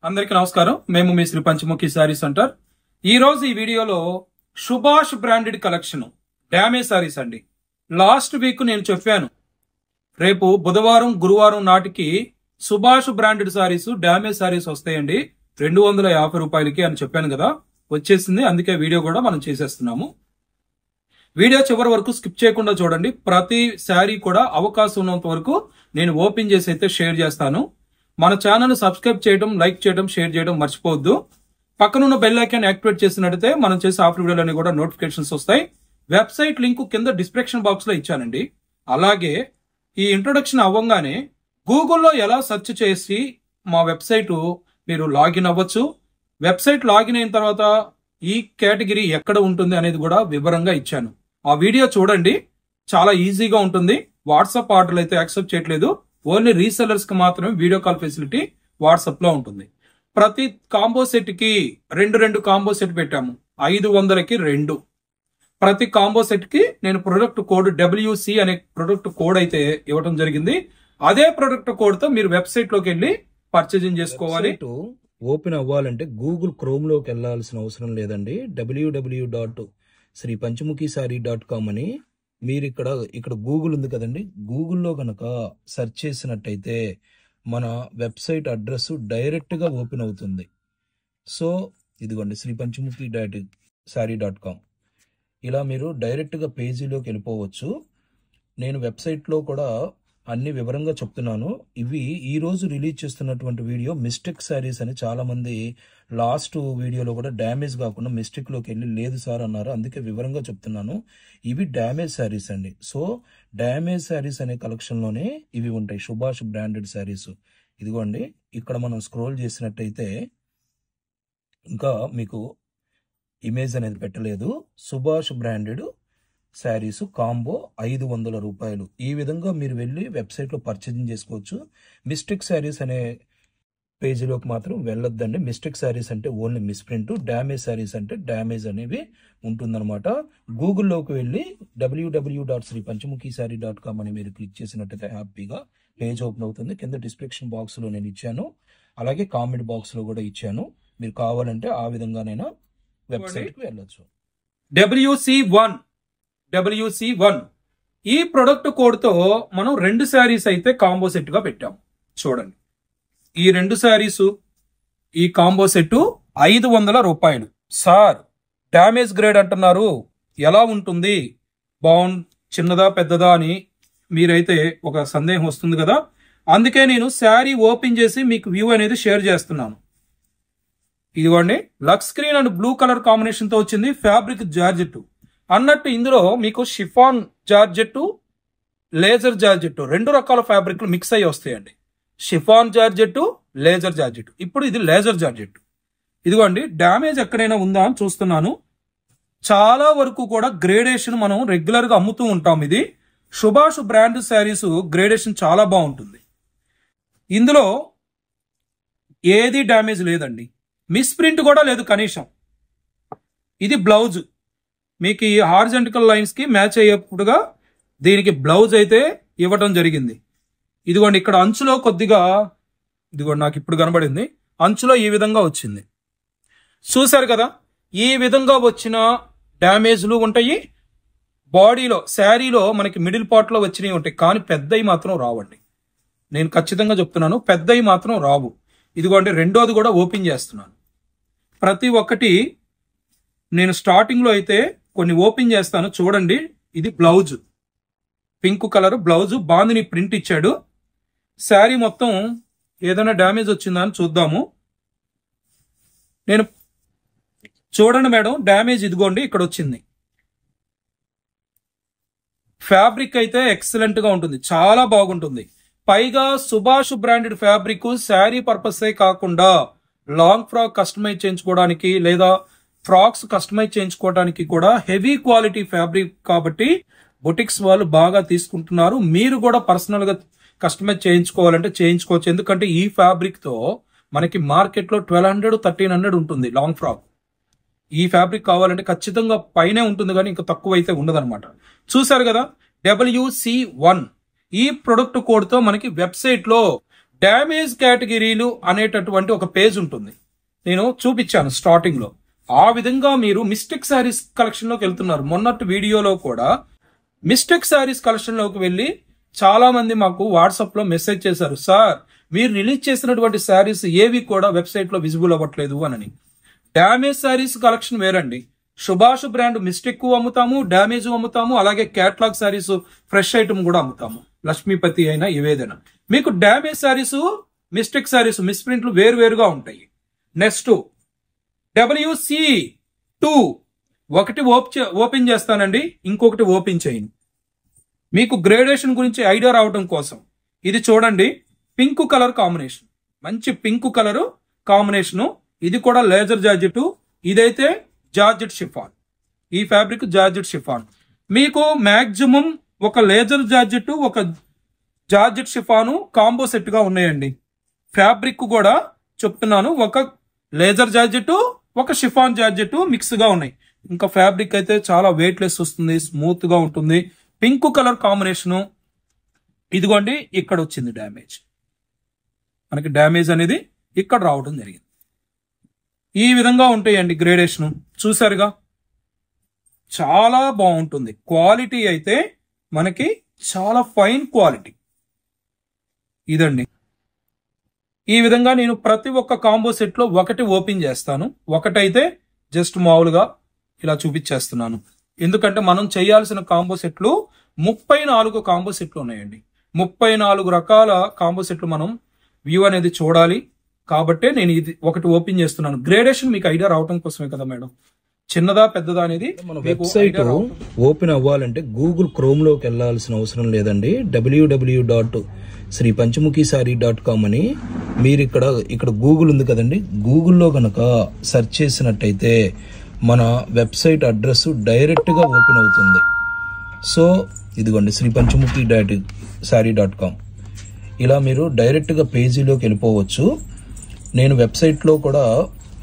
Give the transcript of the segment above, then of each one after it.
అందరికీ నమస్కారం. మేము మీ శ్రీ పంచముఖి శారీ సెంటర్. ఈ రోజు ఈ వీడియోలో Subhash branded collection damage saris అండి. లాస్ట్ వీక్ నేను చెప్పాను, రేపు బుధవారం గురువారం నాటికి సుభాష్ బ్రాండెడ్ శారీస్ డ్యామేజ్ శారీస్ వస్తాయండి 250 రూపాయలకి అని చెప్పాను కదా, వచ్చేసింది. అందుకే వీడియో కూడా మనం చేసేస్తున్నాము. వీడియో చివరి వరకు స్కిప్ చేయకుండా చూడండి. ప్రతి శారీ కూడా అవకాశం ఉన్నంత వరకు నేను ఓపెన్ చేసి అయితే షేర్ చేస్తాను. మన ఛానల్ సబ్స్క్రైబ్ చేయడం, లైక్ చేయడం, షేర్ చేయడం మర్చిపోవద్దు. పక్కనున్న బెల్ ఐకాన్ యాక్టివేట్ చేసినట్టయితే మనం చేసే ఆఫర్ వీడియోలన్నీ కూడా నోటిఫికేషన్స్ వస్తాయి. వెబ్సైట్ లింక్ కింద డిస్క్రిప్షన్ బాక్స్ లో ఇచ్చానండి. అలాగే ఈ ఇంట్రొడక్షన్ అవ్వగానే గూగుల్లో ఎలా సెర్చ్ చేసి మా వెబ్సైట్ మీరు లాగిన్ అవ్వచ్చు. వెబ్సైట్ లాగిన్ అయిన తర్వాత ఈ కేటగిరీ ఎక్కడ ఉంటుంది అనేది కూడా వివరంగా ఇచ్చాను. ఆ వీడియో చూడండి, చాలా ఈజీగా ఉంటుంది. వాట్సాప్ ఆర్డర్లు అయితే యాక్సెప్ట్ చేయట్లేదు, ఓన్లీ రీసెలర్స్ కి మాత్రమే వీడియో కాల్ ఫెసిలిటీ వాట్సాప్ లో ఉంటుంది. ప్రతి కాంబో సెట్ కి రెండు కాంబో సెట్ పెట్టాము, 500కి 2. ప్రతి కాంబో సెట్ కి నేను ప్రొడక్ట్ కోడ్ WC అనే ప్రొడక్ట్ కోడ్ అయితే ఇవ్వడం జరిగింది. అదే ప్రొడక్ట్ కోడ్ తో మీరు వెబ్సైట్ లోకి వెళ్ళి పర్చేజింగ్ చేసుకోవాలి. ఓపెన్ అవ్వాలంటే గూగుల్ క్రోమ్ లోకి వెళ్లాల్సిన అవసరం లేదండి. www.sripanchamukhishari.com అని మీరు ఇక్కడ గూగుల్ ఉంది కదండి, గూగుల్లో కనుక సెర్చ్ చేసినట్టయితే మన వెబ్సైట్ అడ్రస్ డైరెక్ట్ గా ఓపెన్ అవుతుంది. సో ఇదిగోండి sripanchamukhishari.com. ఇలా మీరు డైరెక్ట్ గా పేజీలోకి వెళ్ళిపోవచ్చు. నేను వెబ్సైట్ లో కూడా అన్ని వివరంగా చెప్తున్నాను. ఇవి ఈ రోజు రిలీజ్ చేస్తున్నటువంటి వీడియో మిస్టేక్ శారీస్ అని చాలా మంది లాస్ట్ వీడియోలో కూడా డ్యామేజ్ కాకుండా మిస్టేక్ లోకి వెళ్ళి లేదు సార్ అన్నారు. అందుకే వివరంగా చెప్తున్నాను. ఇవి డ్యామేజ్ శారీస్ అండి. సో డ్యామేజ్ శారీస్ అనే కలెక్షన్ లోనే ఇవి ఉంటాయి, సుభాష్ బ్రాండెడ్ శారీస్. ఇదిగోండి, ఇక్కడ మనం స్క్రోల్ చేసినట్టయితే ఇంకా మీకు ఇమేజ్ అనేది పెట్టలేదు. సుభాష్ బ్రాండెడ్ శారీస్ కాంబో 500 రూపాయలు. ఈ విధంగా మీరు వెళ్ళి వెబ్సైట్ లో పర్చేజింగ్ చేసుకోవచ్చు. మిస్టేక్ శారీస్ అనే పేజీలోకి మాత్రం వెళ్ళొద్దండి. మిస్టేక్ శారీస్ అంటే ఓన్లీ మిస్ప్రింట్, డ్యామేజ్ శారీస్ అంటే డ్యామేజ్ అనేవి ఉంటుందన్నమాట. గూగుల్లోకి వెళ్ళి www.sripanchamukhishari.com అని మీరు క్లిక్ చేసినట్టయితే హ్యాపీగా పేజ్ ఓపెన్ అవుతుంది. కింద డిస్క్రిప్షన్ బాక్స్ లో నేను ఇచ్చాను, అలాగే కామెంట్ బాక్స్ లో కూడా ఇచ్చాను. మీరు కావాలంటే ఆ విధంగానైనా వెబ్సైట్ కి వెళ్ళొచ్చు. WC1 ఈ ప్రొడక్ట్ కోడ్ తో మనం 2 శారీస్ అయితే కాంబో సెట్ గా పెట్టాం. చూడండి, ఈ 2 శారీస్ ఈ కాంబో సెట్ 500 రూపాయలు. సార్ డ్యామేజ్ గ్రేడ్ అంటున్నారు, ఎలా ఉంటుంది, చిన్నదా పెద్దదా అని మీరైతే ఒక సందేహం వస్తుంది కదా. అందుకే నేను శారీ ఓపెన్ చేసి మీకు వ్యూ అనేది షేర్ చేస్తున్నాను. ఇదిగోండి, lux screen and blue colour combination తో వచ్చింది. ఫ్యాబ్రిక్ జార్జెట్ అన్నట్టు ఇందులో మీకు షిఫాన్ జార్జెట్, లేజర్ జార్జెట్ 2 రకాల ఫ్యాబ్రిక్లు మిక్స్ అయ్యి వస్తాయండి. Chiffon georgette, laser georgette. ఇప్పుడు ఇది లేజర్ జార్జెట్. ఇదిగోండి, డ్యామేజ్ ఎక్కడైనా ఉందా అని చూస్తున్నాను. చాలా వరకు కూడా గ్రేడేషన్ మనం రెగ్యులర్ గా అమ్ముతూ ఉంటాం. ఇది సుభాష్ బ్రాండ్ శారీస్ గ్రేడేషన్ చాలా బాగుంటుంది. ఇందులో ఏది డ్యామేజ్ లేదండి, మిస్ ప్రింట్ కూడా లేదు కనీసం. ఇది బ్లౌజ్, మీకు ఈ హారిజంటల్ లైన్స్ కి మ్యాచ్ అయ్యేప్పుడుగా దీనికి బ్లౌజ్ అయితే ఇవ్వటం జరిగింది. ఇదిగోండి, ఇక్కడ అంచులో కొద్దిగా, ఇదిగోండి నాకు ఇప్పుడు కనబడింది, అంచులో ఈ విధంగా వచ్చింది. చూసారు కదా, ఈ విధంగా వచ్చిన డ్యామేజ్లు ఉంటాయి. బాడీలో శారీలో మనకి మిడిల్ పార్ట్ లో వచ్చినవి ఉంటాయి, కానీ పెద్దవి మాత్రం రావండి. నేను ఖచ్చితంగా చెప్తున్నాను, పెద్దవి మాత్రం రావు. ఇదిగోండి, రెండోది కూడా ఓపెన్ చేస్తున్నాను. ప్రతి ఒక్కటి నేను స్టార్టింగ్ లో అయితే కొన్ని ఓపెన్ చేస్తాను. చూడండి, ఇది blouse, pink colour blouse, bandhani print ఇచ్చాడు. శారీ మొత్తం ఏదైనా డ్యామేజ్ వచ్చిందా అని చూద్దాము. చూడండి మేడం, డ్యామేజ్ ఇదిగోండి ఇక్కడ వచ్చింది. ఫ్యాబ్రిక్ అయితే ఎక్సలెంట్ గా ఉంటుంది, చాలా బాగుంటుంది. పైగా సుభాష్ బ్రాండెడ్ ఫ్యాబ్రిక్ శారీ పర్పసే కాకుండా లాంగ్ ఫ్రాక్ కస్టమైజ్ చేయించుకోవడానికి లేదా ఫ్రాక్స్ కస్టమైజ్ చేయించుకోవడానికి కూడా హెవీ క్వాలిటీ ఫ్యాబ్రిక్ కాబట్టి బొటిక్స్ వాళ్ళు బాగా తీసుకుంటున్నారు. మీరు కూడా పర్సనల్ గా కస్టమైజ్ చేయించుకోవాలంటే చేయించుకోవచ్చు. ఎందుకంటే ఈ ఫ్యాబ్రిక్ తో మనకి మార్కెట్ లో 1200, 1300 ఉంటుంది లాంగ్ ఫ్రాక్. ఈ ఫ్యాబ్రిక్ కావాలంటే ఖచ్చితంగా పైనే ఉంటుంది, కానీ ఇంకా తక్కువ అయితే ఉండదన్నమాట. చూసారు కదా, WC1 ఈ ప్రొడక్ట్ కోడ్ తో మనకి వెబ్సైట్ లో డ్యామేజ్ కేటగిరీలు అనేటటువంటి ఒక పేజ్ ఉంటుంది, నేను చూపించాను స్టార్టింగ్ లో. ఆ విధంగా మీరు మిస్టేక్ శారీస్ కలెక్షన్ లోకి వెళ్తున్నారు. మొన్నటి వీడియోలో కూడా మిస్టేక్ శారీస్ కలెక్షన్ లోకి వెళ్ళి చాలా మంది మాకు వాట్సాప్ లో మెసేజ్ చేశారు, సార్ మీరు రిలీజ్ చేసినటువంటి శారీస్ ఏవి కూడా వెబ్సైట్ లో విజిబుల్ అవ్వట్లేదు అని. డ్యామేజ్ శారీస్ కలెక్షన్ వేరండి. సుభాష్ బ్రాండ్ మిస్టేక్ అమ్ముతాము, డ్యామేజ్ అమ్ముతాము, అలాగే క్యాట్లాగ్ శారీస్ ఫ్రెష్ ఐటమ్ కూడా అమ్ముతాము, లక్ష్మీపతి అయినా ఏవేదైనా. మీకు డ్యామేజ్ శారీస్, మిస్టేక్ శారీస్, మిస్ప్రింట్లు వేరువేరుగా ఉంటాయి. నెక్స్ట్ WC2 ఒకటి ఓపెన్ చేస్తానండి, ఇంకొకటి ఓపెన్ చేయను, మీకు గ్రేడేషన్ గురించి ఐడియా రావడం కోసం. ఇది చూడండి, పింక్ కలర్ కాంబినేషన్, మంచి పింక్ కలర్ కాంబినేషన్. ఇది కూడా లేజర్ జార్జెట్, ఇదైతే జార్జెట్ షిఫాన్. ఈ ఫ్యాబ్రిక్ జార్జెట్ షిఫాన్. మీకు మాక్సిమం ఒక లేజర్ జార్జెట్, ఒక జార్జెట్ షిఫాను కాంబో సెట్ గా ఉన్నాయండి. ఫ్యాబ్రిక్ కూడా చెప్తున్నాను, ఒక లేజర్ జార్జెట్, ఒక షిఫాన్ జార్జెట్ మిక్స్ గా ఉన్నాయి. ఇంకా ఫ్యాబ్రిక్ అయితే చాలా వెయిట్ లెస్ వస్తుంది, స్మూత్ గా ఉంటుంది. Pink colour combination. ఇదిగోండి, ఇక్కడ వచ్చింది డ్యామేజ్. మనకి డ్యామేజ్ అనేది ఇక్కడ రావడం జరిగింది. ఈ విధంగా ఉంటాయండి గ్రేడేషన్. చూసారుగా, చాలా బాగుంటుంది. క్వాలిటీ అయితే మనకి చాలా ఫైన్ క్వాలిటీ. ఇదండి, ఈ విధంగా నేను ప్రతి ఒక్క కాంబో సెట్ లో ఒకటి ఓపెన్ చేస్తాను, ఒకటైతే జస్ట్ మామూలుగా ఇలా చూపించేస్తున్నాను. ఎందుకంటే మనం చేయాల్సిన కాంబో సెట్లు 34 కాంబో సెట్లు ఉన్నాయండి. 34 రకాల కాంబో సెట్లు మనం వ్యూ అనేది చూడాలి. కాబట్టే నేను ఇది ఒకటి ఓపెన్ చేస్తున్నాను. గ్రేడేషన్ మీకు ఐడియా రావడం కోసమే కదా మేడం, చిన్నదా పెద్దదా అనేది. మన వెబ్సైట్ ఓపెన్ అవ్వాలంటే గూగుల్ క్రోమ్ లోకి వెళ్లాల్సిన అవసరం లేదండి. www.sripanchamukhishari.com అని మీరు ఇక్కడ గూగుల్ ఉంది కదండి, గూగుల్లో కనుక సెర్చ్ చేసినట్టయితే మన వెబ్సైట్ అడ్రస్ డైరెక్ట్ గా ఓపెన్ అవుతుంది. సో ఇదిగోండి, sripanchamukhishari.com. ఇలా మీరు డైరెక్ట్ గా పేజీలోకి వెళ్ళిపోవచ్చు. నేను వెబ్సైట్ లో కూడా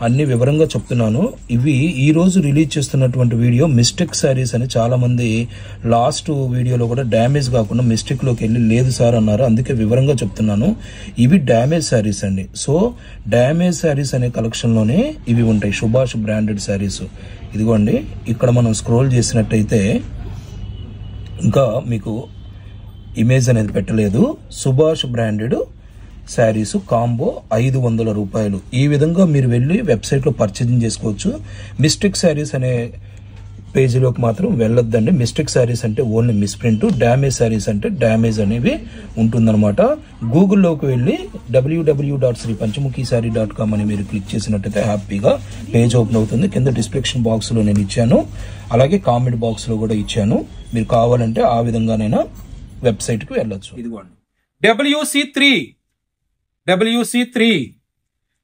అన్ని వివరంగా చెప్తున్నాను. ఇవి ఈ రోజు రిలీజ్ చేస్తున్నటువంటి వీడియో మిస్టేక్ శారీస్ అని చాలా మంది లాస్ట్ వీడియోలో కూడా డ్యామేజ్ కాకుండా మిస్టేక్ లోకి వెళ్ళి లేదు సార్ అన్నారు, అందుకే వివరంగా చెప్తున్నాను. ఇవి డ్యామేజ్ శారీస్ అండి. సో డ్యామేజ్ శారీస్ అనే కలెక్షన్ లోనే ఇవి ఉంటాయి, సుభాష్ బ్రాండెడ్ శారీస్. ఇదిగోండి, ఇక్కడ మనం స్క్రోల్ చేసినట్టయితే ఇంకా మీకు ఇమేజ్ అనేది పెట్టలేదు. సుభాష్ బ్రాండెడ్ శారీస్ కాంబో 500 రూపాయలు. ఈ విధంగా మీరు వెళ్ళి వెబ్సైట్ లో పర్చేజింగ్ చేసుకోవచ్చు. మిస్టేక్ శారీస్ అనే పేజీలోకి మాత్రం వెళ్ళొద్దండి. మిస్టేక్ శారీస్ అంటే ఓన్లీ మిస్ప్రింట్, డ్యామేజ్ శారీస్ అంటే డ్యామేజ్ అనేవి ఉంటుందన్నమాట. గూగుల్లోకి వెళ్ళి www.sripanchamukhishari.com అని మీరు క్లిక్ చేసినట్టయితే హ్యాపీగా పేజ్ ఓపెన్ అవుతుంది. కింద డిస్క్రిప్షన్ బాక్స్ లో నేను ఇచ్చాను, అలాగే కామెంట్ బాక్స్ లో కూడా ఇచ్చాను. మీరు కావాలంటే ఆ విధంగానైనా వెబ్సైట్ కి వెళ్ళొచ్చు. ఇదిగోండి, WC3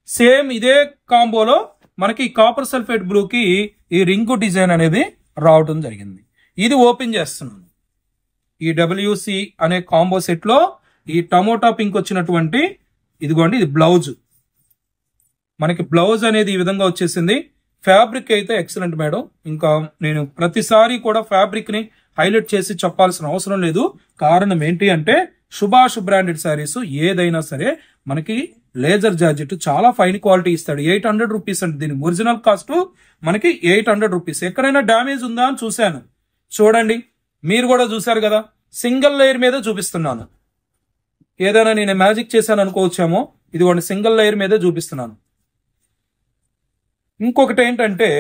సేమ్ ఇదే కాంబోలో మనకి కాపర్ సల్ఫేట్ బ్లూ కి ఈ రింగు డిజైన్ అనేది రావడం జరిగింది. ఇది ఓపెన్ చేస్తున్నాను. ఈ WC అనే కాంబో సెట్ లో ఈ టమోటా పింక్ వచ్చినటువంటి ఇదిగోండి, ఇది బ్లౌజ్. మనకి బ్లౌజ్ అనేది ఈ విధంగా వచ్చేసింది. ఫ్యాబ్రిక్ అయితే ఎక్సలెంట్ మేడం. ఇంకా నేను ప్రతిసారి కూడా ఫ్యాబ్రిక్ ని హైలైట్ చేసి చెప్పాల్సిన అవసరం లేదు. కారణం ఏంటి అంటే సుభాష్ బ్రాండెడ్ శారీస్ ఏదైనా సరే మనకి లేజర్ జార్జెట్ చాలా ఫైన్ క్వాలిటీ ఇస్తాడు. 800 రూపీస్ అంటే దీని ఒరిజినల్ కాస్ట్ మనకి 800 రూపీస్. ఎక్కడైనా డ్యామేజ్ ఉందా అని చూశాను, చూడండి, మీరు కూడా చూసారు కదా. సింగిల్ లేయర్ మీద చూపిస్తున్నాను. ఏదైనా నేను మ్యాజిక్ చేశాను అనుకోవచ్చేమో, ఇదిగోండి సింగిల్ లేయర్ మీదే చూపిస్తున్నాను. ఇంకొకటి ఏంటంటే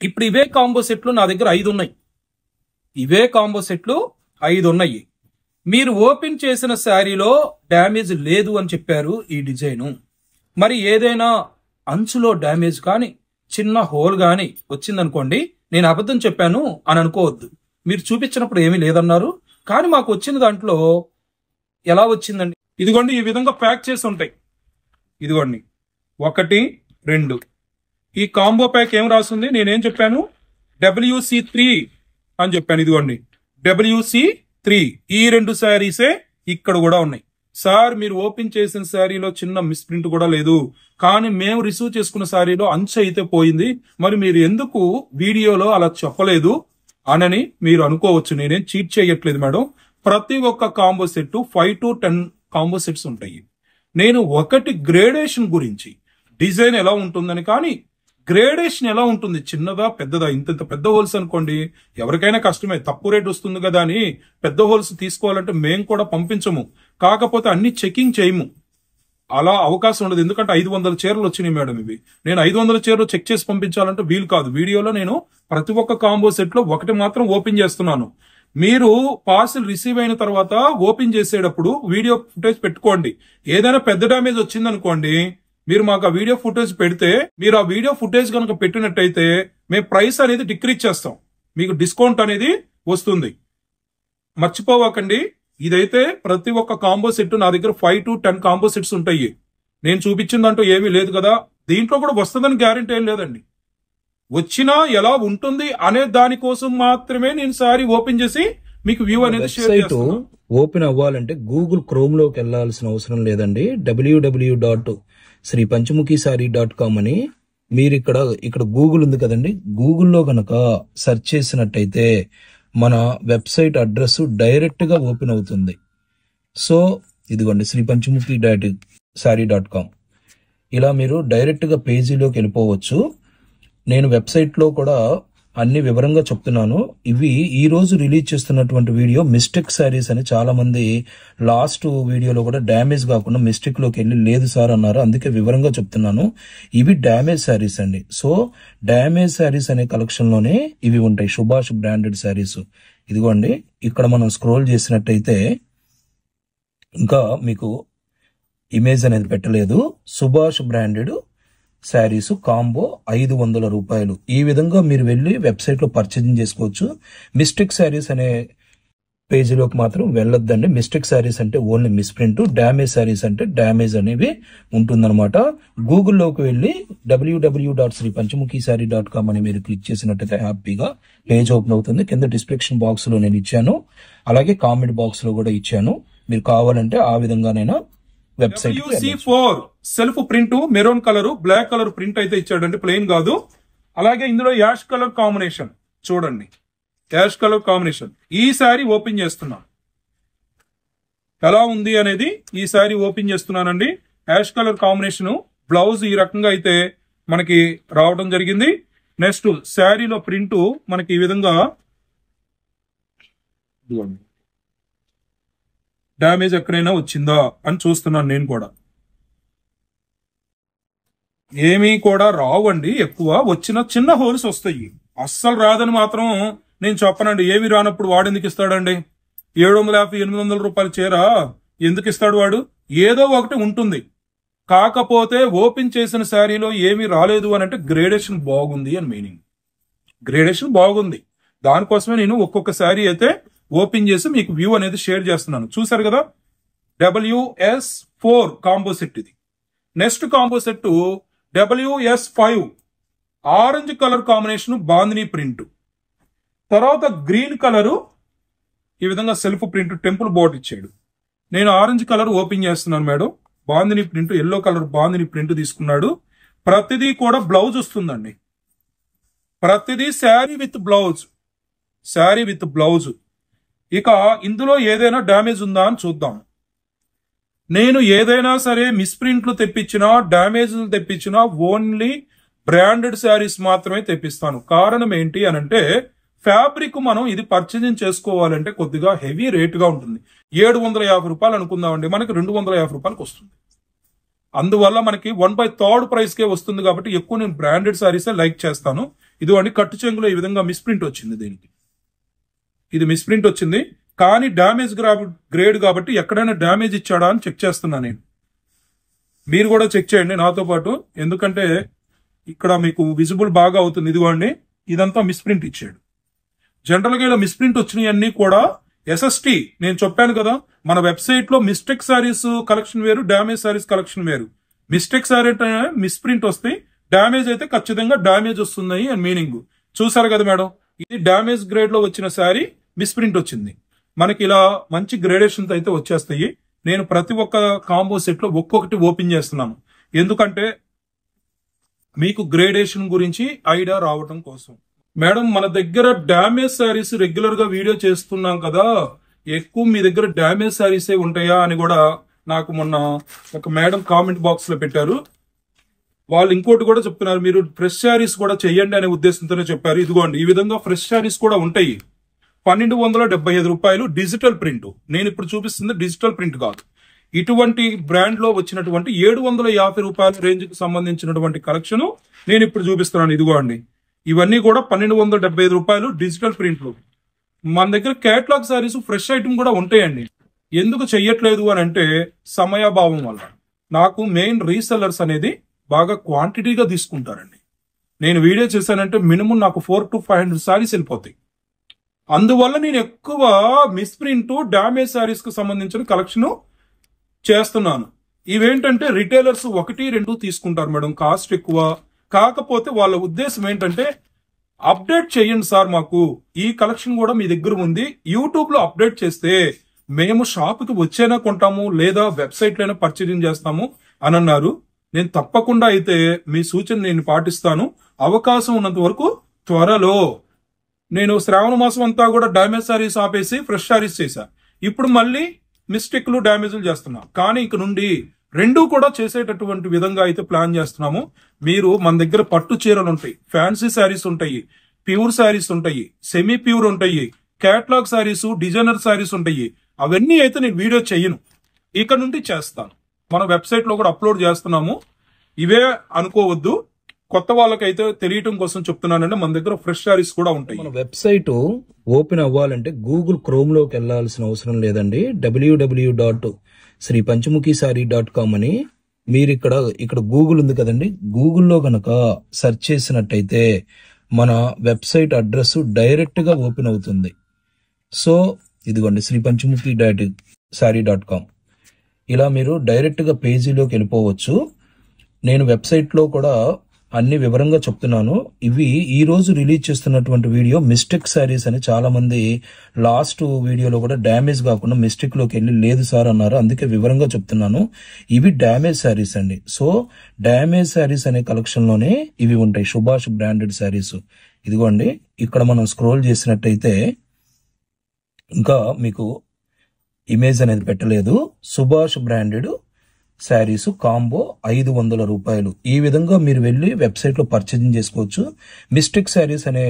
ఇప్పుడు ఇవే కాంబో సెట్లు నా దగ్గర 5 ఉన్నాయి. ఇవే కాంబో సెట్లు 5 ఉన్నాయి. మీరు ఓపెన్ చేసిన శారీలో డ్యామేజ్ లేదు అని చెప్పారు ఈ డిజైను. మరి ఏదైనా అంచులో డ్యామేజ్ కానీ చిన్న హోల్ కానీ వచ్చిందనుకోండి, నేను అబద్ధం చెప్పాను అని అనుకోవద్దు. మీరు చూపించినప్పుడు ఏమీ లేదన్నారు, కానీ మాకు వచ్చిన దాంట్లో ఎలా వచ్చిందండి, ఇదిగోండి ఈ విధంగా ప్యాక్ చేసి ఉంటాయి. ఇదిగోండి 1, 2 ఈ కాంబో ప్యాక్ ఏం రాస్తుంది, నేనేం చెప్పాను, WC3 అని చెప్పాను. ఇదిగోండి WC3. ఈ 2 శారీసే ఇక్కడ కూడా ఉన్నాయి. సార్ మీరు ఓపెన్ చేసిన శారీలో చిన్న మిస్ప్రింట్ కూడా లేదు, కానీ మేము రిసీవ్ చేసుకున్న శారీలో అంచు అయితే పోయింది, మరి మీరు ఎందుకు వీడియోలో అలా చెప్పలేదు అనని మీరు అనుకోవచ్చు. నేనేం చీట్ చేయట్లేదు మేడం. ప్రతి ఒక్క combo set 5 to 10 combo sets ఉంటాయి. నేను ఒకటి గ్రేడేషన్ గురించి, డిజైన్ ఎలా ఉంటుందని, కానీ గ్రేడేషన్ ఎలా ఉంటుంది, చిన్నదా పెద్దదా, ఇంత పెద్ద హోల్స్ అనుకోండి ఎవరికైనా కష్టమే, తక్కువ రేట్ వస్తుంది కదా అని పెద్ద హోల్స్ తీసుకోవాలంటే మేము కూడా పంపించము. కాకపోతే అన్ని చెకింగ్ చేయము, అలా అవకాశం ఉండదు. ఎందుకంటే 500 చీరలు వచ్చినాయి మేడం. ఇవి నేను 500 చీరలు చెక్ చేసి పంపించాలంటే వీలు కాదు. వీడియోలో నేను ప్రతి ఒక్క కాంబో సెట్ లో ఒకటి మాత్రం ఓపెన్ చేస్తున్నాను. మీరు పార్సిల్ రిసీవ్ అయిన తర్వాత ఓపెన్ చేసేటప్పుడు వీడియో ఫుటేజ్ పెట్టుకోండి. ఏదైనా పెద్ద డ్యామేజ్ వచ్చింది అనుకోండి, మీరు మాకు ఆ వీడియో ఫుటేజ్ పెడితే, మీరు ఆ వీడియో ఫుటేజ్ కనుక పెట్టినట్టయితే మేము ప్రైస్ అనేది డిక్రీజ్ చేస్తాం, మీకు డిస్కౌంట్ అనేది వస్తుంది. మర్చిపోవకండి. ఇదైతే ప్రతి ఒక్క కాంబో సెట్ నా దగ్గర 5 to 10 కాంబో సెట్స్ ఉంటాయి. నేను చూపించిందంటూ ఏమీ లేదు కదా. దీంట్లో కూడా వస్తుందని గ్యారెంటీ ఏం లేదండి. వచ్చినా ఎలా ఉంటుంది అనే దానికోసం మాత్రమే నేను సారీ ఓపెన్ చేసి మీకు వ్యూ అనేది షేర్ చేస్తాను. ఓపెన్ అవ్వాలంటే గూగుల్ క్రోమ్ లోకి వెళ్లాల్సిన అవసరం లేదండి. www.sripanchmukhisaree.com అని మీరు ఇక్కడ గూగుల్ ఉంది కదండి, గూగుల్లో గనక సెర్చ్ చేసినట్టయితే మన వెబ్సైట్ అడ్రస్ డైరెక్ట్ గా ఓపెన్ అవుతుంది. సో ఇదిగోండి sripanchmukhisaree.com. ఇలా మీరు డైరెక్ట్ గా పేజీలోకి వెళ్ళిపోవచ్చు. నేను వెబ్సైట్ లో కూడా అన్ని వివరంగా చెప్తున్నాను. ఇవి ఈ రోజు రిలీజ్ చేస్తున్నటువంటి వీడియో మిస్టేక్ శారీస్ అని చాలా మంది లాస్ట్ వీడియోలో కూడా డ్యామేజ్ కాకుండా మిస్టేక్ లోకి వెళ్ళి లేదు సార్ అన్నారు. అందుకే వివరంగా చెప్తున్నాను. ఇవి డ్యామేజ్ శారీస్ అండి. సో డ్యామేజ్ శారీస్ అనే కలెక్షన్ లోనే ఇవి ఉంటాయి, సుభాష్ బ్రాండెడ్ శారీస్. ఇదిగోండి ఇక్కడ మనం స్క్రోల్ చేసినట్టయితే ఇంకా మీకు ఇమేజ్ అనేది పెట్టలేదు. సుభాష్ బ్రాండెడ్ శారీస్ కాంబో 500 రూపాయలు. ఈ విధంగా మీరు వెళ్ళి వెబ్సైట్ లో పర్చేజింగ్ చేసుకోవచ్చు. మిస్టేక్ శారీస్ అనే పేజీలోకి మాత్రం వెళ్ళొద్దండి. మిస్టేక్ శారీస్ అంటే ఓన్లీ మిస్ప్రింట్, డ్యామేజ్ శారీస్ అంటే డ్యామేజ్ అనేవి ఉంటుందన్నమాట. గూగుల్లోకి వెళ్ళి www.sripanchmukhisaree.com అని మీరు క్లిక్ చేసినట్టయితే హ్యాపీగా పేజ్ ఓపెన్ అవుతుంది. కింద డిస్క్రిప్షన్ బాక్స్ లో నేను ఇచ్చాను, అలాగే కామెంట్ బాక్స్ లో కూడా ఇచ్చాను. మీరు కావాలంటే ఆ విధంగానైనా website. WC4 self print, maroon colour, black colour print అయితే ఇచ్చాడండి, ప్లెయిన్ కాదు. అలాగే ఇందులో యాష్ కలర్ కాంబినేషన్ చూడండి, యాష్ కలర్ కాంబినేషన్. ఈ సారీ ఓపెన్ చేస్తున్నా, ఎలా ఉంది అనేది ఈ సారీ ఓపెన్ చేస్తున్నానండి. యాష్ కలర్ కాంబినేషన్, బ్లౌజ్ ఈ రకంగా అయితే మనకి రావడం జరిగింది. నెక్స్ట్ శారీలో ప్రింట్ మనకి ఈ విధంగా డ్యామేజ్ ఎక్కడైనా వచ్చిందా అని చూస్తున్నాను నేను కూడా. ఏమీ కూడా రావండి, ఎక్కువ వచ్చిన చిన్న హోల్స్ వస్తాయి. అస్సలు రాదని మాత్రం నేను చెప్పనండి. ఏమి రానప్పుడు వాడు ఎందుకు ఇస్తాడండి? 750-800 రూపాయల చీర ఎందుకు ఇస్తాడు వాడు? ఏదో ఒకటి ఉంటుంది. కాకపోతే ఓపెన్ చేసిన శారీలో ఏమీ రాలేదు అని అంటే గ్రేడేషన్ బాగుంది అని మీనింగ్. గ్రేడేషన్ బాగుంది, దానికోసమే నేను ఒక్కొక్క శారీ అయితే ఓపెన్ చేసి మీకు వ్యూ అనేది షేర్ చేస్తున్నాను. చూసారు కదా, WS4 కాంబో సెట్ ఇది. Next combo set WS5 orange colour combination, bandhani print. తర్వాత గ్రీన్ కలరు ఈ విధంగా సెల్ఫ్ ప్రింట్, టెంపుల్ బోర్డ్ ఇచ్చాడు. నేను ఆరెంజ్ కలర్ ఓపెన్ చేస్తున్నాను madam. Bandhani print, yellow colour bandhani print తీసుకున్నాడు. ప్రతిదీ కూడా బ్లౌజ్ వస్తుందండి, ప్రతిదీ sari with blouse, sari with blouse. ఇక ఇందులో ఏదైనా డ్యామేజ్ ఉందా అని చూద్దాం. నేను ఏదైనా సరే మిస్ప్రింట్లు తెప్పించినా, డ్యామేజ్లు తెప్పించినా ఓన్లీ బ్రాండెడ్ శారీస్ మాత్రమే తెప్పిస్తాను. కారణం ఏంటి అనంటే, ఫ్యాబ్రిక్ మనం ఇది పర్చేజింగ్ చేసుకోవాలంటే కొద్దిగా హెవీ రేటుగా ఉంటుంది. 750 రూపాయలు అనుకుందామండి, మనకి 250 రూపాయలకు వస్తుంది. అందువల్ల మనకి 1/3 ప్రైస్కే వస్తుంది. కాబట్టి ఎక్కువ నేను బ్రాండెడ్ శారీసే లైక్ చేస్తాను. ఇదిగోండి కట్టు చెంగులో ఈ విధంగా మిస్ప్రింట్ వచ్చింది. దీనికి ఇది మిస్ప్రింట్ వచ్చింది, కానీ డ్యామేజ్ గ్రేడ్ కాబట్టి ఎక్కడైనా డ్యామేజ్ ఇచ్చాడా అని చెక్ చేస్తున్నాను నేను. మీరు కూడా చెక్ చేయండి నాతో పాటు, ఎందుకంటే ఇక్కడ మీకు విజిబుల్ బాగా అవుతుంది. ఇదిగోండి ఇదంతా మిస్ప్రింట్ ఇచ్చాడు. జనరల్గా ఇలా మిస్ప్రింట్ వచ్చినవన్నీ కూడా SST. నేను చెప్పాను కదా, మన వెబ్సైట్ లో మిస్టేక్ సారీస్ కలెక్షన్ వేరు, డ్యామేజ్ సారీస్ కలెక్షన్ వేరు. మిస్టేక్ సారీ అంటే మిస్ప్రింట్ వస్తాయి, డ్యామేజ్ అయితే ఖచ్చితంగా డ్యామేజ్ వస్తున్నాయి అని మీనింగ్. చూసారు కదా మేడం, ఇది డ్యామేజ్ గ్రేడ్ లో వచ్చిన శారీ, మిస్ప్రింట్ వచ్చింది. మనకి ఇలా మంచి గ్రేడేషన్స్ అయితే వచ్చేస్తాయి. నేను ప్రతి ఒక్క కాంబో సెట్ లో ఒక్కొక్కటి ఓపెన్ చేస్తున్నాను, ఎందుకంటే మీకు గ్రేడేషన్ గురించి ఐడియా రావటం కోసం. మేడం మన దగ్గర డ్యామేజ్ శారీస్ రెగ్యులర్ గా వీడియో చేస్తున్నాం కదా, ఎక్కువ మీ దగ్గర డ్యామేజ్ శారీసే ఉంటాయా అని కూడా నాకు మొన్న ఒక మేడం కామెంట్ బాక్స్ లో పెట్టారు. వాళ్ళు ఇంకోటి కూడా చెప్తున్నారు, మీరు ఫ్రెష్ శారీస్ కూడా చెయ్యండి అనే ఉద్దేశంతోనే చెప్పారు. ఇదిగోండి, ఈ విధంగా ఫ్రెష్ శారీస్ కూడా ఉంటాయి. 1275 రూపాయలు డిజిటల్ ప్రింట్. నేను ఇప్పుడు చూపిస్తుంది డిజిటల్ ప్రింట్ కాదు. ఇటువంటి బ్రాండ్ లో వచ్చినటువంటి 750 రూపాయల రేంజ్ కి సంబంధించినటువంటి కలెక్షన్ నేను ఇప్పుడు చూపిస్తున్నాను. ఇదిగోండి, ఇవన్నీ కూడా 1275 రూపాయలు డిజిటల్ ప్రింట్లు. మన దగ్గర కేటలాగ్ శారీస్ ఫ్రెష్ ఐటమ్ కూడా ఉంటాయండి. ఎందుకు చెయ్యట్లేదు అని అంటే సమయాభావం వల్ల. నాకు మెయిన్ రీసెల్లర్స్ అనేది బాగా క్వాంటిటీగా తీసుకుంటారండి. నేను వీడియో చేశానంటే మినిమం నాకు 400 to 500 శారీస్ వెళ్ళిపోతాయి. అందువల్ల నేను ఎక్కువ మిస్ప్రింట్, డ్యామేజ్ శారీస్ కు సంబంధించిన కలెక్షన్ చేస్తున్నాను. ఇవేంటంటే రిటైలర్స్ 1, 2 తీసుకుంటారు మేడం, కాస్ట్ ఎక్కువ. కాకపోతే వాళ్ళ ఉద్దేశం ఏంటంటే అప్డేట్ చేయండి సార్, మాకు ఈ కలెక్షన్ కూడా మీ దగ్గర ఉంది, యూట్యూబ్ లో అప్డేట్ చేస్తే మేము షాప్కి వచ్చేనా కొంటాము, లేదా వెబ్సైట్ లోనే పర్చేజింగ్ చేస్తాము అని అన్నారు. నేను తప్పకుండా అయితే మీ సూచన నేను పాటిస్తాను. అవకాశం ఉన్నంత వరకు త్వరలో. నేను శ్రావణ మాసం అంతా కూడా డ్యామేజ్ శారీస్ ఆపేసి ఫ్రెష్ శారీస్ చేశా. ఇప్పుడు మళ్ళీ మిస్టేక్లు, డ్యామేజ్లు చేస్తున్నా. కానీ ఇక నుండి రెండూ కూడా చేసేటటువంటి విధంగా అయితే ప్లాన్ చేస్తున్నాము. మీరు మన దగ్గర పట్టు చీరలు ఉంటాయి, ఫ్యాన్సీ శారీస్ ఉంటాయి, ప్యూర్ శారీస్ ఉంటాయి, సెమీ ప్యూర్ ఉంటాయి, కేటలాగ్ శారీస్, డిజైనర్ శారీస్ ఉంటాయి. అవన్నీ అయితే నేను వీడియో చెయ్యను, ఇక నుండి చేస్తాను. మన వెబ్సైట్ లో కూడా అప్లోడ్ చేస్తున్నాము. ఇవే అనుకోవద్దు, కొత్త వాళ్ళకైతే తెలియటం కోసం చెప్తున్నానంటే మన దగ్గర ఫ్రెష్ శారీస్ కూడా ఉంటాయి. మన వెబ్సైట్ ఓపెన్ అవ్వాలంటే గూగుల్ క్రోమ్ లోకి వెళ్లాల్సిన అవసరం లేదండి. www.sripanchamukhishari.com అని మీరు ఇక్కడ గూగుల్ ఉంది కదండి, గూగుల్లో గనక సెర్చ్ చేసినట్టయితే మన వెబ్సైట్ అడ్రస్ డైరెక్ట్ గా ఓపెన్ అవుతుంది. సో ఇదిగోండి, sripanchamukhishari.com. ఇలా మీరు డైరెక్ట్ గా పేజీలోకి వెళ్ళిపోవచ్చు. నేను వెబ్సైట్ లో కూడా అన్ని వివరంగా చెప్తున్నాను. ఇవి ఈ రోజు రిలీజ్ చేస్తున్నటువంటి వీడియో మిస్టేక్ శారీస్ అని చాలా మంది లాస్ట్ వీడియోలో కూడా డ్యామేజ్ కాకుండా మిస్టేక్ లోకి వెళ్ళి లేదు సార్ అన్నారు. అందుకే వివరంగా చెప్తున్నాను. ఇవి డ్యామేజ్ శారీస్ అండి. సో డ్యామేజ్ శారీస్ అనే కలెక్షన్ లోనే ఇవి ఉంటాయి, సుభాష్ బ్రాండెడ్ శారీస్. ఇదిగోండి, ఇక్కడ మనం స్క్రోల్ చేసినట్టయితే ఇంకా మీకు ఇమేజ్ అనేది పెట్టలేదు. సుభాష్ బ్రాండెడ్ శారీస్ కాంబో 500 రూపాయలు. ఈ విధంగా మీరు వెళ్ళి వెబ్సైట్ లో పర్చేజింగ్ చేసుకోవచ్చు. మిస్టేక్ శారీస్ అనే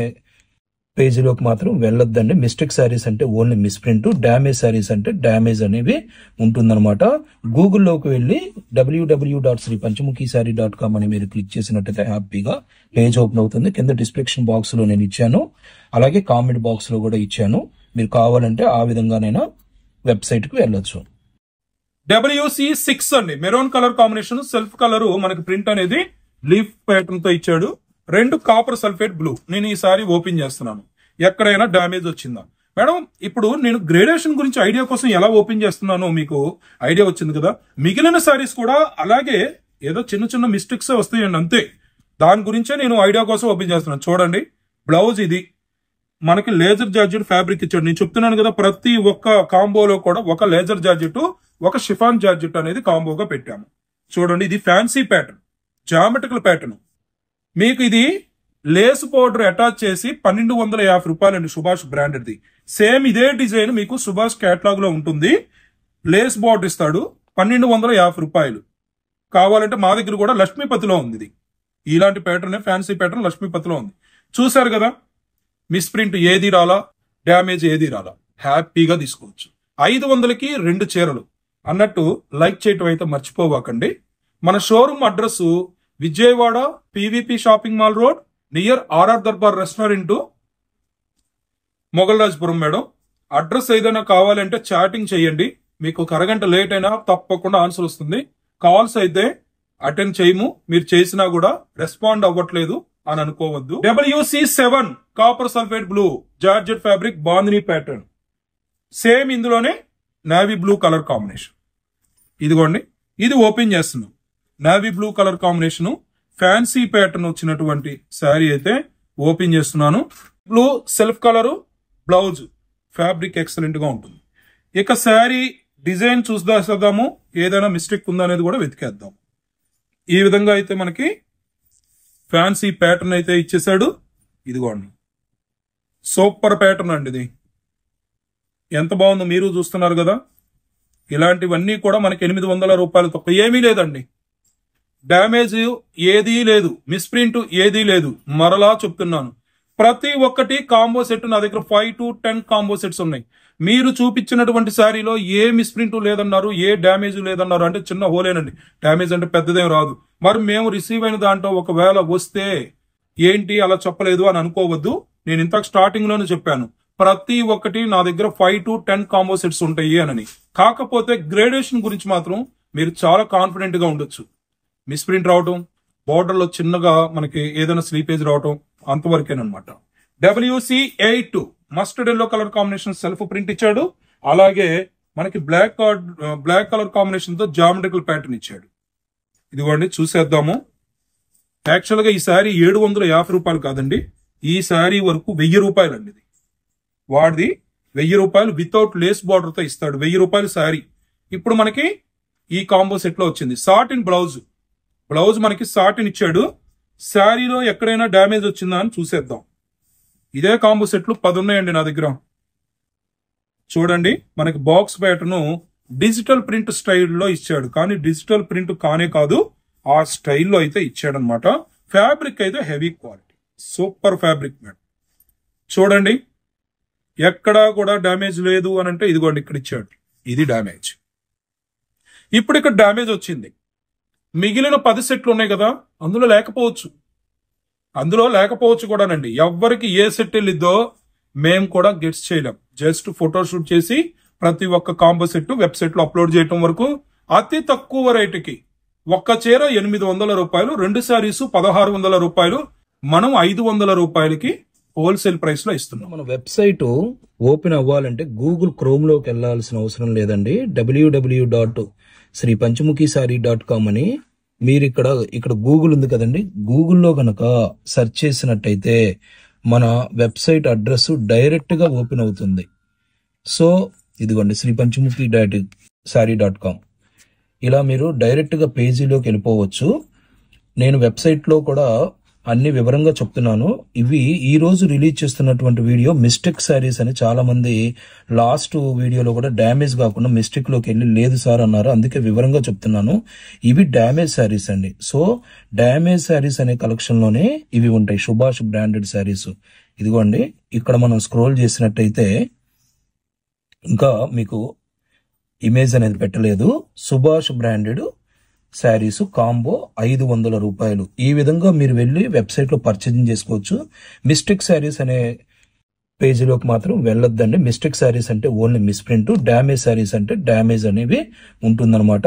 పేజీలోకి మాత్రం వెళ్ళొద్దండి. మిస్టేక్ శారీస్ అంటే ఓన్లీ మిస్ప్రింట్, డ్యామేజ్ శారీస్ అంటే డ్యామేజ్ అనేవి ఉంటుందన్నమాట. గూగుల్లోకి వెళ్ళి www.sripanchamukhishari.com అని మీరు క్లిక్ చేసినట్టయితే హ్యాపీగా పేజ్ ఓపెన్ అవుతుంది. కింద డిస్క్రిప్షన్ బాక్స్ లో నేను ఇచ్చాను, అలాగే కామెంట్ బాక్స్ లో కూడా ఇచ్చాను. మీరు కావాలంటే ఆ విధంగానైనా వెబ్సైట్ కి వెళ్ళొచ్చు. WC6 అండి, maroon colour combination, self colour మనకి ప్రింట్ అనేది లీఫ్ ప్యాటర్న్ తో ఇచ్చాడు. 2 కాపర్ సల్ఫేట్ బ్లూ. నేను ఈసారి ఓపెన్ చేస్తున్నాను, ఎక్కడైనా డ్యామేజ్ వచ్చిందా. మేడం, ఇప్పుడు నేను గ్రేడేషన్ గురించి ఐడియా కోసం ఎలా ఓపెన్ చేస్తున్నానో మీకు ఐడియా వచ్చింది కదా. మిగిలిన సారీస్ కూడా అలాగే ఏదో చిన్న చిన్న మిస్టేక్స్ వస్తాయండి, అంతే. దాని గురించే నేను ఐడియా కోసం ఓపెన్ చేస్తున్నాను. చూడండి, బ్లౌజ్ ఇది మనకి లేజర్ జార్జెట్ ఫ్యాబ్రిక్ ఇచ్చాడు. నేను చెప్తున్నాను కదా, ప్రతి ఒక్క కాంబోలో కూడా ఒక లేజర్ జార్జెట్, ఒక షిఫాన్ జార్జెట్ అనేది కాంబోగా పెట్టాము. చూడండి, ఇది ఫ్యాన్సీ ప్యాటర్న్, జామెట్రికల్ ప్యాటర్న్. మీకు ఇది లేస్ పౌడర్ అటాచ్ చేసి 1250 రూపాయలు అండి, సుభాష్ బ్రాండెడ్ది. సేమ్ ఇదే డిజైన్ మీకు సుభాష్ కేటలాగ్ లో ఉంటుంది. లేస్ బోర్డర్ ఇస్తాడు, 1250 రూపాయలు. కావాలంటే మా దగ్గర కూడా లక్ష్మీపతిలో ఉంది. ఇది ఇలాంటి ప్యాటర్న్, ఫ్యాన్సీ ప్యాటర్న్ లక్ష్మీపతిలో ఉంది. చూసారు కదా, మిస్ప్రింట్ ఏది రాలా, డ్యామేజ్ ఏది రాలా, హ్యాపీగా తీసుకోవచ్చు. 500కి 2 చీరలు అన్నట్టు లైక్ చేయటం అయితే మర్చిపోవాకండి. మన showroom address Vijayawada PVP shopping mall road, near RR Darbar restaurant, Mogalrajpuram madam. Address ఏదైనా కావాలంటే చాటింగ్ చేయండి, మీకు ఒక అరగంట లేట్ అయినా తప్పకుండా ఆన్సర్ వస్తుంది. కాల్స్ అయితే అటెండ్ చేయము, మీరు చేసినా కూడా రెస్పాండ్ అవ్వట్లేదు అని అనుకోవద్దు. WC7 copper sulphate blue georgette fabric bandhani pattern, same ఇందులోనే నేవీ బ్లూ కలర్ కాంబినేషన్. ఇదిగోండి, ఇది ఓపెన్ చేస్తున్నాం. Navy blue colour combination fancy pattern వచ్చినటువంటి శారీ అయితే ఓపెన్ చేస్తున్నాను. Blue self colour blouse, fabric excellent గా ఉంటుంది. ఇక శారీ డిజైన్ చూద్దాము, ఏదైనా మిస్టేక్ ఉందా అనేది కూడా వెతికేద్దాం. ఈ విధంగా అయితే మనకి ఫ్యాన్సీ ప్యాటర్న్ అయితే ఇచ్చేసాడు. ఇదిగోండి, సూపర్ ప్యాటర్న్ అండి. ఇది ఎంత బాగుందో మీరు చూస్తున్నారు కదా. ఇలాంటివన్నీ కూడా మనకి 800 రూపాయలు తప్ప ఏమీ లేదండి. డ్యామేజ్ ఏదీ లేదు, మిస్ప్రింట్ ఏదీ లేదు. మరలా చెప్తున్నాను, ప్రతి ఒక్కటి కాంబో సెట్ నా దగ్గర 5 to 10 కాంబో సెట్స్ ఉన్నాయి. మీరు చూపించినటువంటి శారీలో ఏ మిస్ప్రింట్ లేదన్నారు, ఏ డ్యామేజ్ లేదన్నారు. అంటే చిన్న హోలేనండి, డ్యామేజ్ అంటే పెద్దదేం రాదు. మరి మేము రిసీవ్ అయిన దాంట్లో ఒకవేళ వస్తే ఏంటి అలా చెప్పలేదు అని అనుకోవద్దు. నేను ఇంతకు స్టార్టింగ్ లోనే చెప్పాను, ప్రతి ఒక్కటి నా దగ్గర 5 to 10 కాంబో సెట్స్ ఉంటాయి అని. కాకపోతే గ్రేడేషన్ గురించి మాత్రం మీరు చాలా కాన్ఫిడెంట్ గా ఉండొచ్చు. మిస్ప్రింట్ రావటం, బార్డర్ లో చిన్నగా మనకి ఏదైనా స్లీపేజ్ రావటం అంతవరకేనమాట. WC82 mustard yellow colour combination self print ఇచ్చాడు. అలాగే మనకి బ్లాక్ కలర్ కాంబినేషన్ తో జామెట్రికల్ ప్యాటర్న్ ఇచ్చాడు. ఇదిగోండి చూసేద్దాము. యాక్చువల్ గా ఈ శారీ 750 రూపాయలు కాదండి, ఈ శారీ వరకు 1000 రూపాయలు అండి. ఇది వాడిది 1000 రూపాయలు వితౌట్ లేస్ బార్డర్ తో ఇస్తాడు. 1000 రూపాయలు శారీ. ఇప్పుడు మనకి ఈ కాంబో సెట్ లో వచ్చింది సాటిన్ బ్లౌజ్. బ్లౌజ్ మనకి సాటిన్ ఇచ్చాడు. శారీలో ఎక్కడైనా డ్యామేజ్ వచ్చిందా అని చూసేద్దాం. ఇదే కాంబో సెట్లు 10 ఉన్నాయండి నా దగ్గర. చూడండి, మనకి బాక్స్ ప్యాటర్న్ డిజిటల్ ప్రింట్ స్టైల్లో ఇచ్చాడు. కానీ డిజిటల్ ప్రింట్ కానే కాదు, ఆ స్టైల్లో అయితే ఇచ్చాడనమాట. ఫ్యాబ్రిక్ అయితే heavy quality, super fabric madam. చూడండి, ఎక్కడా కూడా డ్యామేజ్ లేదు అని అంటే ఇదిగోండి ఇక్కడ ఇచ్చాడు, ఇది డ్యామేజ్. ఇప్పుడు ఇక్కడ డ్యామేజ్ వచ్చింది. మిగిలిన 10 సెట్లు ఉన్నాయి కదా, అందులో లేకపోవచ్చు కూడానండి. ఎవరికి ఏ సెట్ వెళ్ళిద్దో మేము కూడా గెట్స్ చేయలేం. జస్ట్ ఫోటోషూట్ చేసి ప్రతి ఒక్క కాంబో సెట్ వెబ్సైట్ లో అప్లోడ్ చేయడం వరకు అతి తక్కువ రేటుకి ఒక్క చీర 800 రూపాయలు, 2 శారీస్ 1600 రూపాయలు, మనం 500 రూపాయలకి హోల్సేల్ ప్రైస్ లో ఇస్తున్నాం. మన వెబ్సైట్ ఓపెన్ అవ్వాలంటే గూగుల్ క్రోమ్ లోకి వెళ్లాల్సిన అవసరం లేదండి. www.sripanchmukhisaree.com అని మీరు ఇక్కడ గూగుల్ ఉంది కదండి, గూగుల్లో గనక సెర్చ్ చేసినట్టయితే మన వెబ్సైట్ అడ్రస్ డైరెక్ట్ గా ఓపెన్ అవుతుంది. సో ఇదిగోండి sripanchmukhisaree.com. ఇలా మీరు డైరెక్ట్ గా పేజీలోకి వెళ్ళిపోవచ్చు. నేను వెబ్సైట్ లో కూడా అన్ని వివరంగా చెప్తున్నాను. ఇవి ఈ రోజు రిలీజ్ చేస్తున్నటువంటి వీడియో మిస్టేక్ శారీస్ అని చాలా మంది లాస్ట్ వీడియోలో కూడా డ్యామేజ్ కాకుండా మిస్టేక్ లోకి వెళ్ళి లేదు సార్ అన్నారు. అందుకే వివరంగా చెప్తున్నాను. ఇవి డ్యామేజ్ శారీస్ అండి. సో డ్యామేజ్ శారీస్ అనే కలెక్షన్ లోనే ఇవి ఉంటాయి, సుభాష్ బ్రాండెడ్ శారీస్. ఇదిగోండి, ఇక్కడ మనం స్క్రోల్ చేసినట్టయితే ఇంకా మీకు ఇమేజ్ అనేది పెట్టలేదు. సుభాష్ బ్రాండెడ్ శారీస్ కాంబో 500 రూపాయలు. ఈ విధంగా మీరు వెళ్ళి వెబ్సైట్ లో పర్చేజింగ్ చేసుకోవచ్చు. మిస్టేక్ శారీస్ అనే పేజీలోకి మాత్రం వెళ్ళొద్దండి. మిస్టేక్ శారీస్ అంటే ఓన్లీ మిస్ప్రింట్, డ్యామేజ్ శారీస్ అంటే డ్యామేజ్ అనేవి ఉంటుందన్నమాట.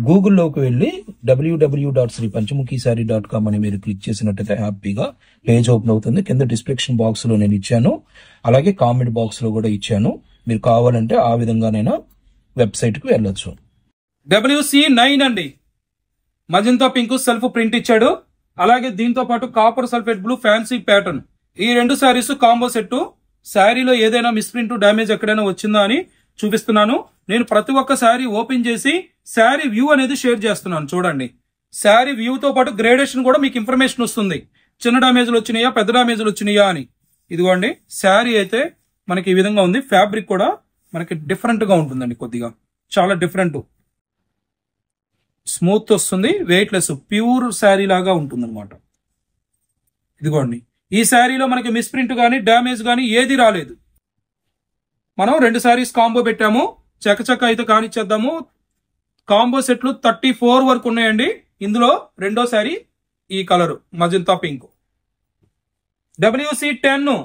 గూగుల్లోకి వెళ్ళి www.sripanchmukhisaree.com అని మీరు క్లిక్ చేసినట్టయితే హ్యాపీగా పేజ్ ఓపెన్ అవుతుంది. కింద డిస్క్రిప్షన్ బాక్స్ లో నేను ఇచ్చాను, అలాగే కామెంట్ బాక్స్ లో కూడా ఇచ్చాను. మీరు కావాలంటే ఆ విధంగానైనా వెబ్సైట్ కు వెళ్ళొచ్చు. WC9 అండి, మజంతా పింక్ సెల్ఫ్ ప్రింట్ ఇచ్చాడు. అలాగే దీంతో పాటు copper sulphate blue fancy pattern. ఈ 2 శారీస్ కాంబో సెట్. శారీలో ఏదైనా మిస్ప్రింట్ డ్యామేజ్ ఎక్కడైనా వచ్చిందా అని చూపిస్తున్నాను. నేను ప్రతి ఒక్క శారీ ఓపెన్ చేసి శారీ వ్యూ అనేది షేర్ చేస్తున్నాను. చూడండి, శారీ వ్యూతో పాటు గ్రేడేషన్ కూడా మీకు ఇన్ఫర్మేషన్ వస్తుంది. చిన్న డ్యామేజ్లు వచ్చినాయా, పెద్ద డ్యామేజ్లు వచ్చినాయా అని. ఇదిగోండి, శారీ అయితే మనకి ఈ విధంగా ఉంది. ఫ్యాబ్రిక్ కూడా మనకి డిఫరెంట్ గా ఉంటుందండి, కొద్దిగా చాలా డిఫరెంట్, స్మూత్ వస్తుంది, వెయిట్ లెస్, ప్యూర్ శారీ లాగా ఉంటుంది అనమాట. ఇదిగోండి, ఈ శారీలో మనకి మిస్ప్రింట్ కానీ డ్యామేజ్ కానీ ఏది రాలేదు. మనం 2 శారీస్ కాంబో పెట్టాము, చకచక అయితే కానిచ్చేద్దాము. కాంబో సెట్లు 34 వరకు ఉన్నాయండి. ఇందులో రెండో శారీ ఈ colour magenta pink. WC10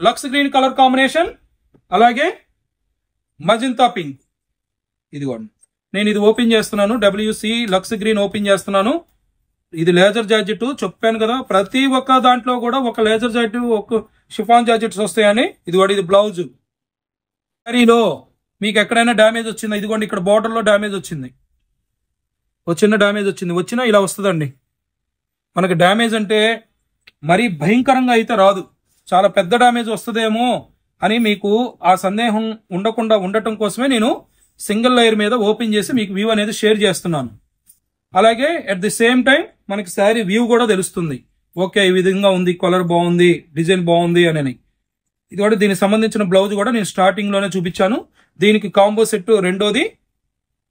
lux green colour combination, అలాగే మజంతా పింక్. ఇదిగోండి, నేను ఇది ఓపెన్ చేస్తున్నాను. WC లక్స్ గ్రీన్ ఓపెన్ చేస్తున్నాను. ఇది లేజర్ జార్జెట్ చెప్పాను కదా, ప్రతి ఒక్క దాంట్లో కూడా ఒక లేజర్ జార్జెట్, ఒక షిఫాన్ జార్జెట్స్ వస్తాయని. ఇదిగోండి, ఇది బ్లౌజ్. శారీలో మీకు ఎక్కడైనా డ్యామేజ్ వచ్చిందా? ఇదిగోండి, ఇక్కడ బార్డర్ లో డ్యామేజ్ వచ్చింది, ఒక చిన్న డ్యామేజ్ వచ్చినా ఇలా వస్తుందండి. మనకి డ్యామేజ్ అంటే మరీ భయంకరంగా అయితే రాదు, చాలా పెద్ద డ్యామేజ్ వస్తుందేమో అని మీకు ఆ సందేహం ఉండకుండా ఉండటం కోసమే నేను సింగిల్ లేయర్ మీద ఓపెన్ చేసి మీకు వ్యూ అనేది షేర్ చేస్తున్నాను. అలాగే అట్ ది సేమ్ టైం మనకి శారీ వ్యూ కూడా తెలుస్తుంది. ఓకే, ఈ విధంగా ఉంది, కలర్ బాగుంది, డిజైన్ బాగుంది అని. ఇది కూడా దీనికి సంబంధించిన బ్లౌజ్ కూడా నేను స్టార్టింగ్ లోనే చూపించాను. దీనికి కాంబో సెట్ రెండోది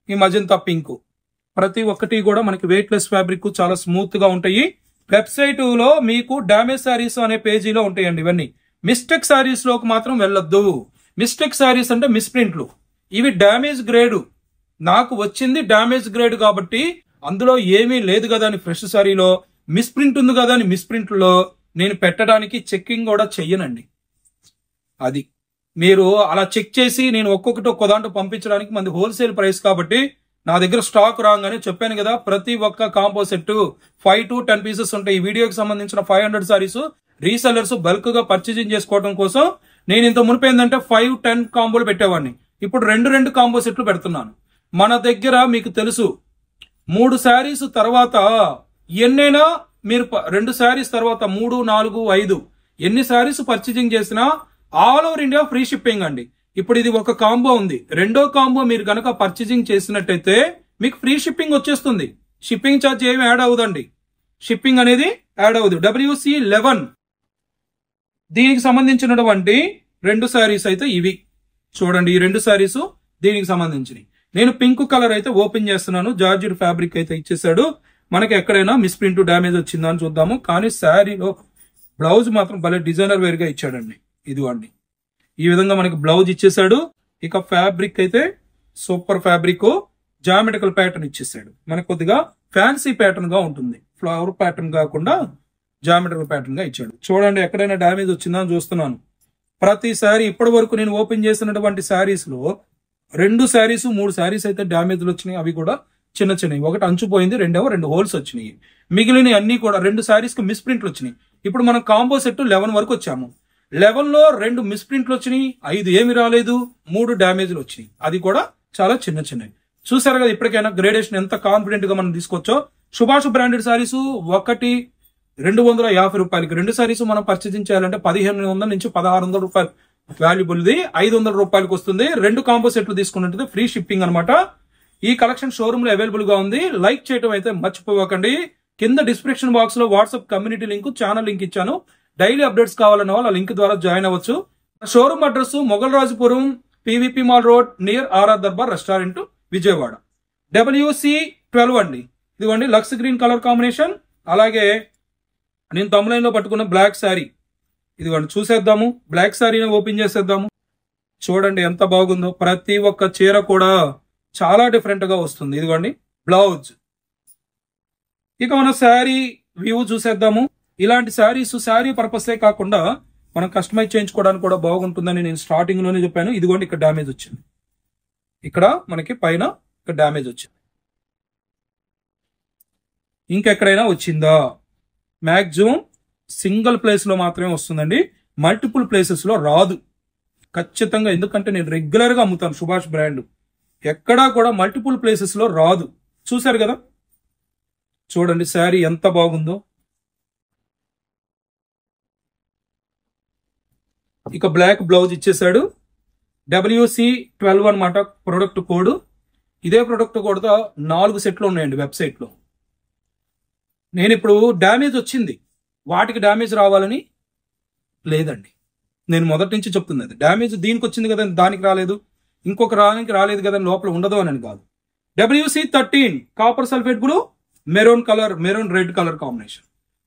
ఈ మజంతా పింక్, ప్రతి ఒక్కటి కూడా మనకి వెయిట్ లెస్ ఫ్యాబ్రిక్, చాలా స్మూత్ గా ఉంటాయి. వెబ్సైట్ లో మీకు డామేజ్ శారీస్ అనే పేజీలో ఉంటాయండి ఇవన్నీ. మిస్టేక్ శారీస్ లోకి మాత్రం వెళ్ళొద్దు. మిస్టేక్ శారీస్ అంటే మిస్ప్రింట్లు, ఇవి డామేజ్ గ్రేడ్. నాకు వచ్చింది డామేజ్ గ్రేడ్ కాబట్టి అందులో ఏమీ లేదు కదా అని ఫ్రెష్ శారీలో, మిస్ప్రింట్ ఉంది కదా అని మిస్ప్రింట్ లో నేను పెట్టడానికి చెక్కింగ్ కూడా చెయ్యనండి. అది మీరు అలా చెక్ చేసి నేను ఒక్కొక్కటి ఒక్కో దాంట్లో పంపించడానికి మంది హోల్సేల్ ప్రైస్ కాబట్టి నా దగ్గర స్టాక్ రాగానే చెప్పాను కదా, ప్రతి ఒక్క కాంబో సెట్ 5 to 10 పీసెస్ ఉంటాయి. ఈ వీడియోకి సంబంధించిన 500 సారీస్ రీసెల్లర్స్ బల్క్ గా పర్చేజింగ్ చేసుకోవడం కోసం నేను ఇంత మునుపు ఏంటంటే 5-10 కాంబోలు పెట్టేవాడిని. ఇప్పుడు 2 కాంబో సెట్లు పెడుతున్నాను. మన దగ్గర మీకు తెలుసు 3 శారీస్ తర్వాత ఎన్నైనా మీరు 2 శారీస్ తర్వాత 3, 4, 5 ఎన్ని శారీస్ పర్చేజింగ్ చేసినా all over India free shipping అండి. ఇప్పుడు ఇది ఒక కాంబో ఉంది, రెండో కాంబో మీరు కనుక పర్చేజింగ్ చేసినట్టయితే మీకు ఫ్రీ షిప్పింగ్ వచ్చేస్తుంది. షిప్పింగ్ ఛార్జ్ ఏమి యాడ్ అవ్వదండి, షిప్పింగ్ అనేది యాడ్ అవ్వదు. WC11 దీనికి సంబంధించినటువంటి 2 శారీస్ అయితే ఇవి చూడండి. ఈ 2 శారీస్ దీనికి సంబంధించినవి. నేను పింక్ కలర్ అయితే ఓపెన్ చేస్తున్నాను. జార్జెట్ ఫ్యాబ్రిక్ అయితే ఇచ్చేసాడు. మనకి ఎక్కడైనా మిస్ప్రింట్ డ్యామేజ్ వచ్చిందా అని చూద్దాము. కానీ శారీలో బ్లౌజ్ మాత్రం భలే డిజైనర్ వేర్ గా ఇచ్చాడండి. ఇదిగోండి ఈ విధంగా మనకి బ్లౌజ్ ఇచ్చేసాడు. ఇక ఫ్యాబ్రిక్ అయితే సూపర్ ఫ్యాబ్రిక్, జామెట్రికల్ ప్యాటర్న్ ఇచ్చేసాడు. మనకు కొద్దిగా ఫ్యాన్సీ ప్యాటర్న్ గా ఉంటుంది, ఫ్లవర్ ప్యాటర్న్ కాకుండా జామెట్రికల్ ప్యాటర్న్ గా ఇచ్చాడు. చూడండి ఎక్కడైనా డ్యామేజ్ వచ్చిందా అని చూస్తున్నాను. ప్రతి సారీ ఇప్పటి వరకు నేను ఓపెన్ చేసినటువంటి శారీస్ లో 2 శారీస్ 3 శారీస్ అయితే డ్యామేజ్లు వచ్చినాయి. అవి కూడా చిన్న చిన్నవి, ఒకటి అంచుపోయింది, 2 హోల్స్ వచ్చినాయి. మిగిలిన అన్ని కూడా 2 శారీస్ కి మిస్ప్రింట్లు వచ్చినాయి. ఇప్పుడు మనం కాంబో సెట్ 11 వరకు వచ్చాము. 11 లో 2 మిస్ప్రింట్లు వచ్చినాయి, 5 ఏమి రాలేదు, 3 డ్యామేజ్లు వచ్చినాయి. అది కూడా చాలా చిన్న చిన్నవి. చూసారు కదా ఇప్పటికైనా గ్రేడేషన్ ఎంత కాన్ఫిడెంట్ గా మనం తీసుకోవచ్చో. సుభాష్ బ్రాండెడ్ శారీస్ ఒకటి 250 రూపాయలకి 2 శారీస్ మనం పర్చేజింగ్ చేయాలంటే 1500 నుంచి 1600 రూపాయలు వాల్యుబుల్ ది 500 రూపాయలకి వస్తుంది. 2 కాంబో సెట్లు తీసుకున్నట్టు ఫ్రీ షిప్పింగ్ అనమాట. ఈ కలెక్షన్ షోరూమ్ లో అవైలబుల్ గా ఉంది. లైక్ చేయడం అయితే మర్చిపోకండి. కింద డిస్క్రిప్షన్ బాక్స్ లో WhatsApp community link, channel link ఇచ్చాను. డైలీ అప్డేట్స్ కావాలన్న వాళ్ళు ఆ లింక్ ద్వారా జాయిన్ అవ్వచ్చు. Showroom address Mogalrajpuram, PVP mall road, near RR Darbar restaurant, Vijayawada. WC12 అండి. ఇదిగోండి లక్స్ గ్రీన్ కలర్ కాంబినేషన్. అలాగే నేను తమిళ లో పట్టుకున్న బ్లాక్ శారీ ఇదిగోండి చూసేద్దాము. బ్లాక్ శారీని ఓపెన్ చేసేద్దాము. చూడండి ఎంత బాగుందో. ప్రతి ఒక్క చీర కూడా చాలా డిఫరెంట్ గా వస్తుంది. ఇదిగోండి బ్లౌజ్. ఇక మన శారీ వ్యూ చూసేద్దాము. ఇలాంటి శారీస్ శారీ పర్పసే కాకుండా మనం కస్టమైజ్ చేయించుకోవడానికి కూడా బాగుంటుందని నేను స్టార్టింగ్ లోనే చెప్పాను. ఇదిగోండి ఇక్కడ డ్యామేజ్ వచ్చింది, ఇక్కడ మనకి పైన ఇక్కడ డ్యామేజ్ వచ్చింది. ఇంకెక్కడైనా వచ్చిందా? మ్యాక్సిమం సింగిల్ ప్లేస్ లో మాత్రమే వస్తుందండి, మల్టిపుల్ ప్లేసెస్ లో రాదు ఖచ్చితంగా. ఎందుకంటే నేను రెగ్యులర్ గా అమ్ముతాను సుభాష్ బ్రాండ్, ఎక్కడా కూడా మల్టిపుల్ ప్లేసెస్ లో రాదు. చూసారు కదా చూడండి శారీ ఎంత బాగుందో. ఇక బ్లాక్ బ్లౌజ్ ఇచ్చేసాడు. WC12 అనమాట ప్రొడక్ట్ కోడ్. ఇదే ప్రొడక్ట్ కోడ్తో 4 సెట్లు ఉన్నాయండి వెబ్సైట్ లో. నేను ఇప్పుడు డ్యామేజ్ వచ్చింది, వాటికి డ్యామేజ్ రావాలని లేదండి. నేను మొదటి నుంచి చెప్తుంది అది. డ్యామేజ్ దీనికి వచ్చింది కదా దానికి రాలేదు, ఇంకొక రానికి రాలేదు కదా లోపల ఉండదు అని కాదు. WC13 copper sulphate blue, maroon colour, maroon red colour combination.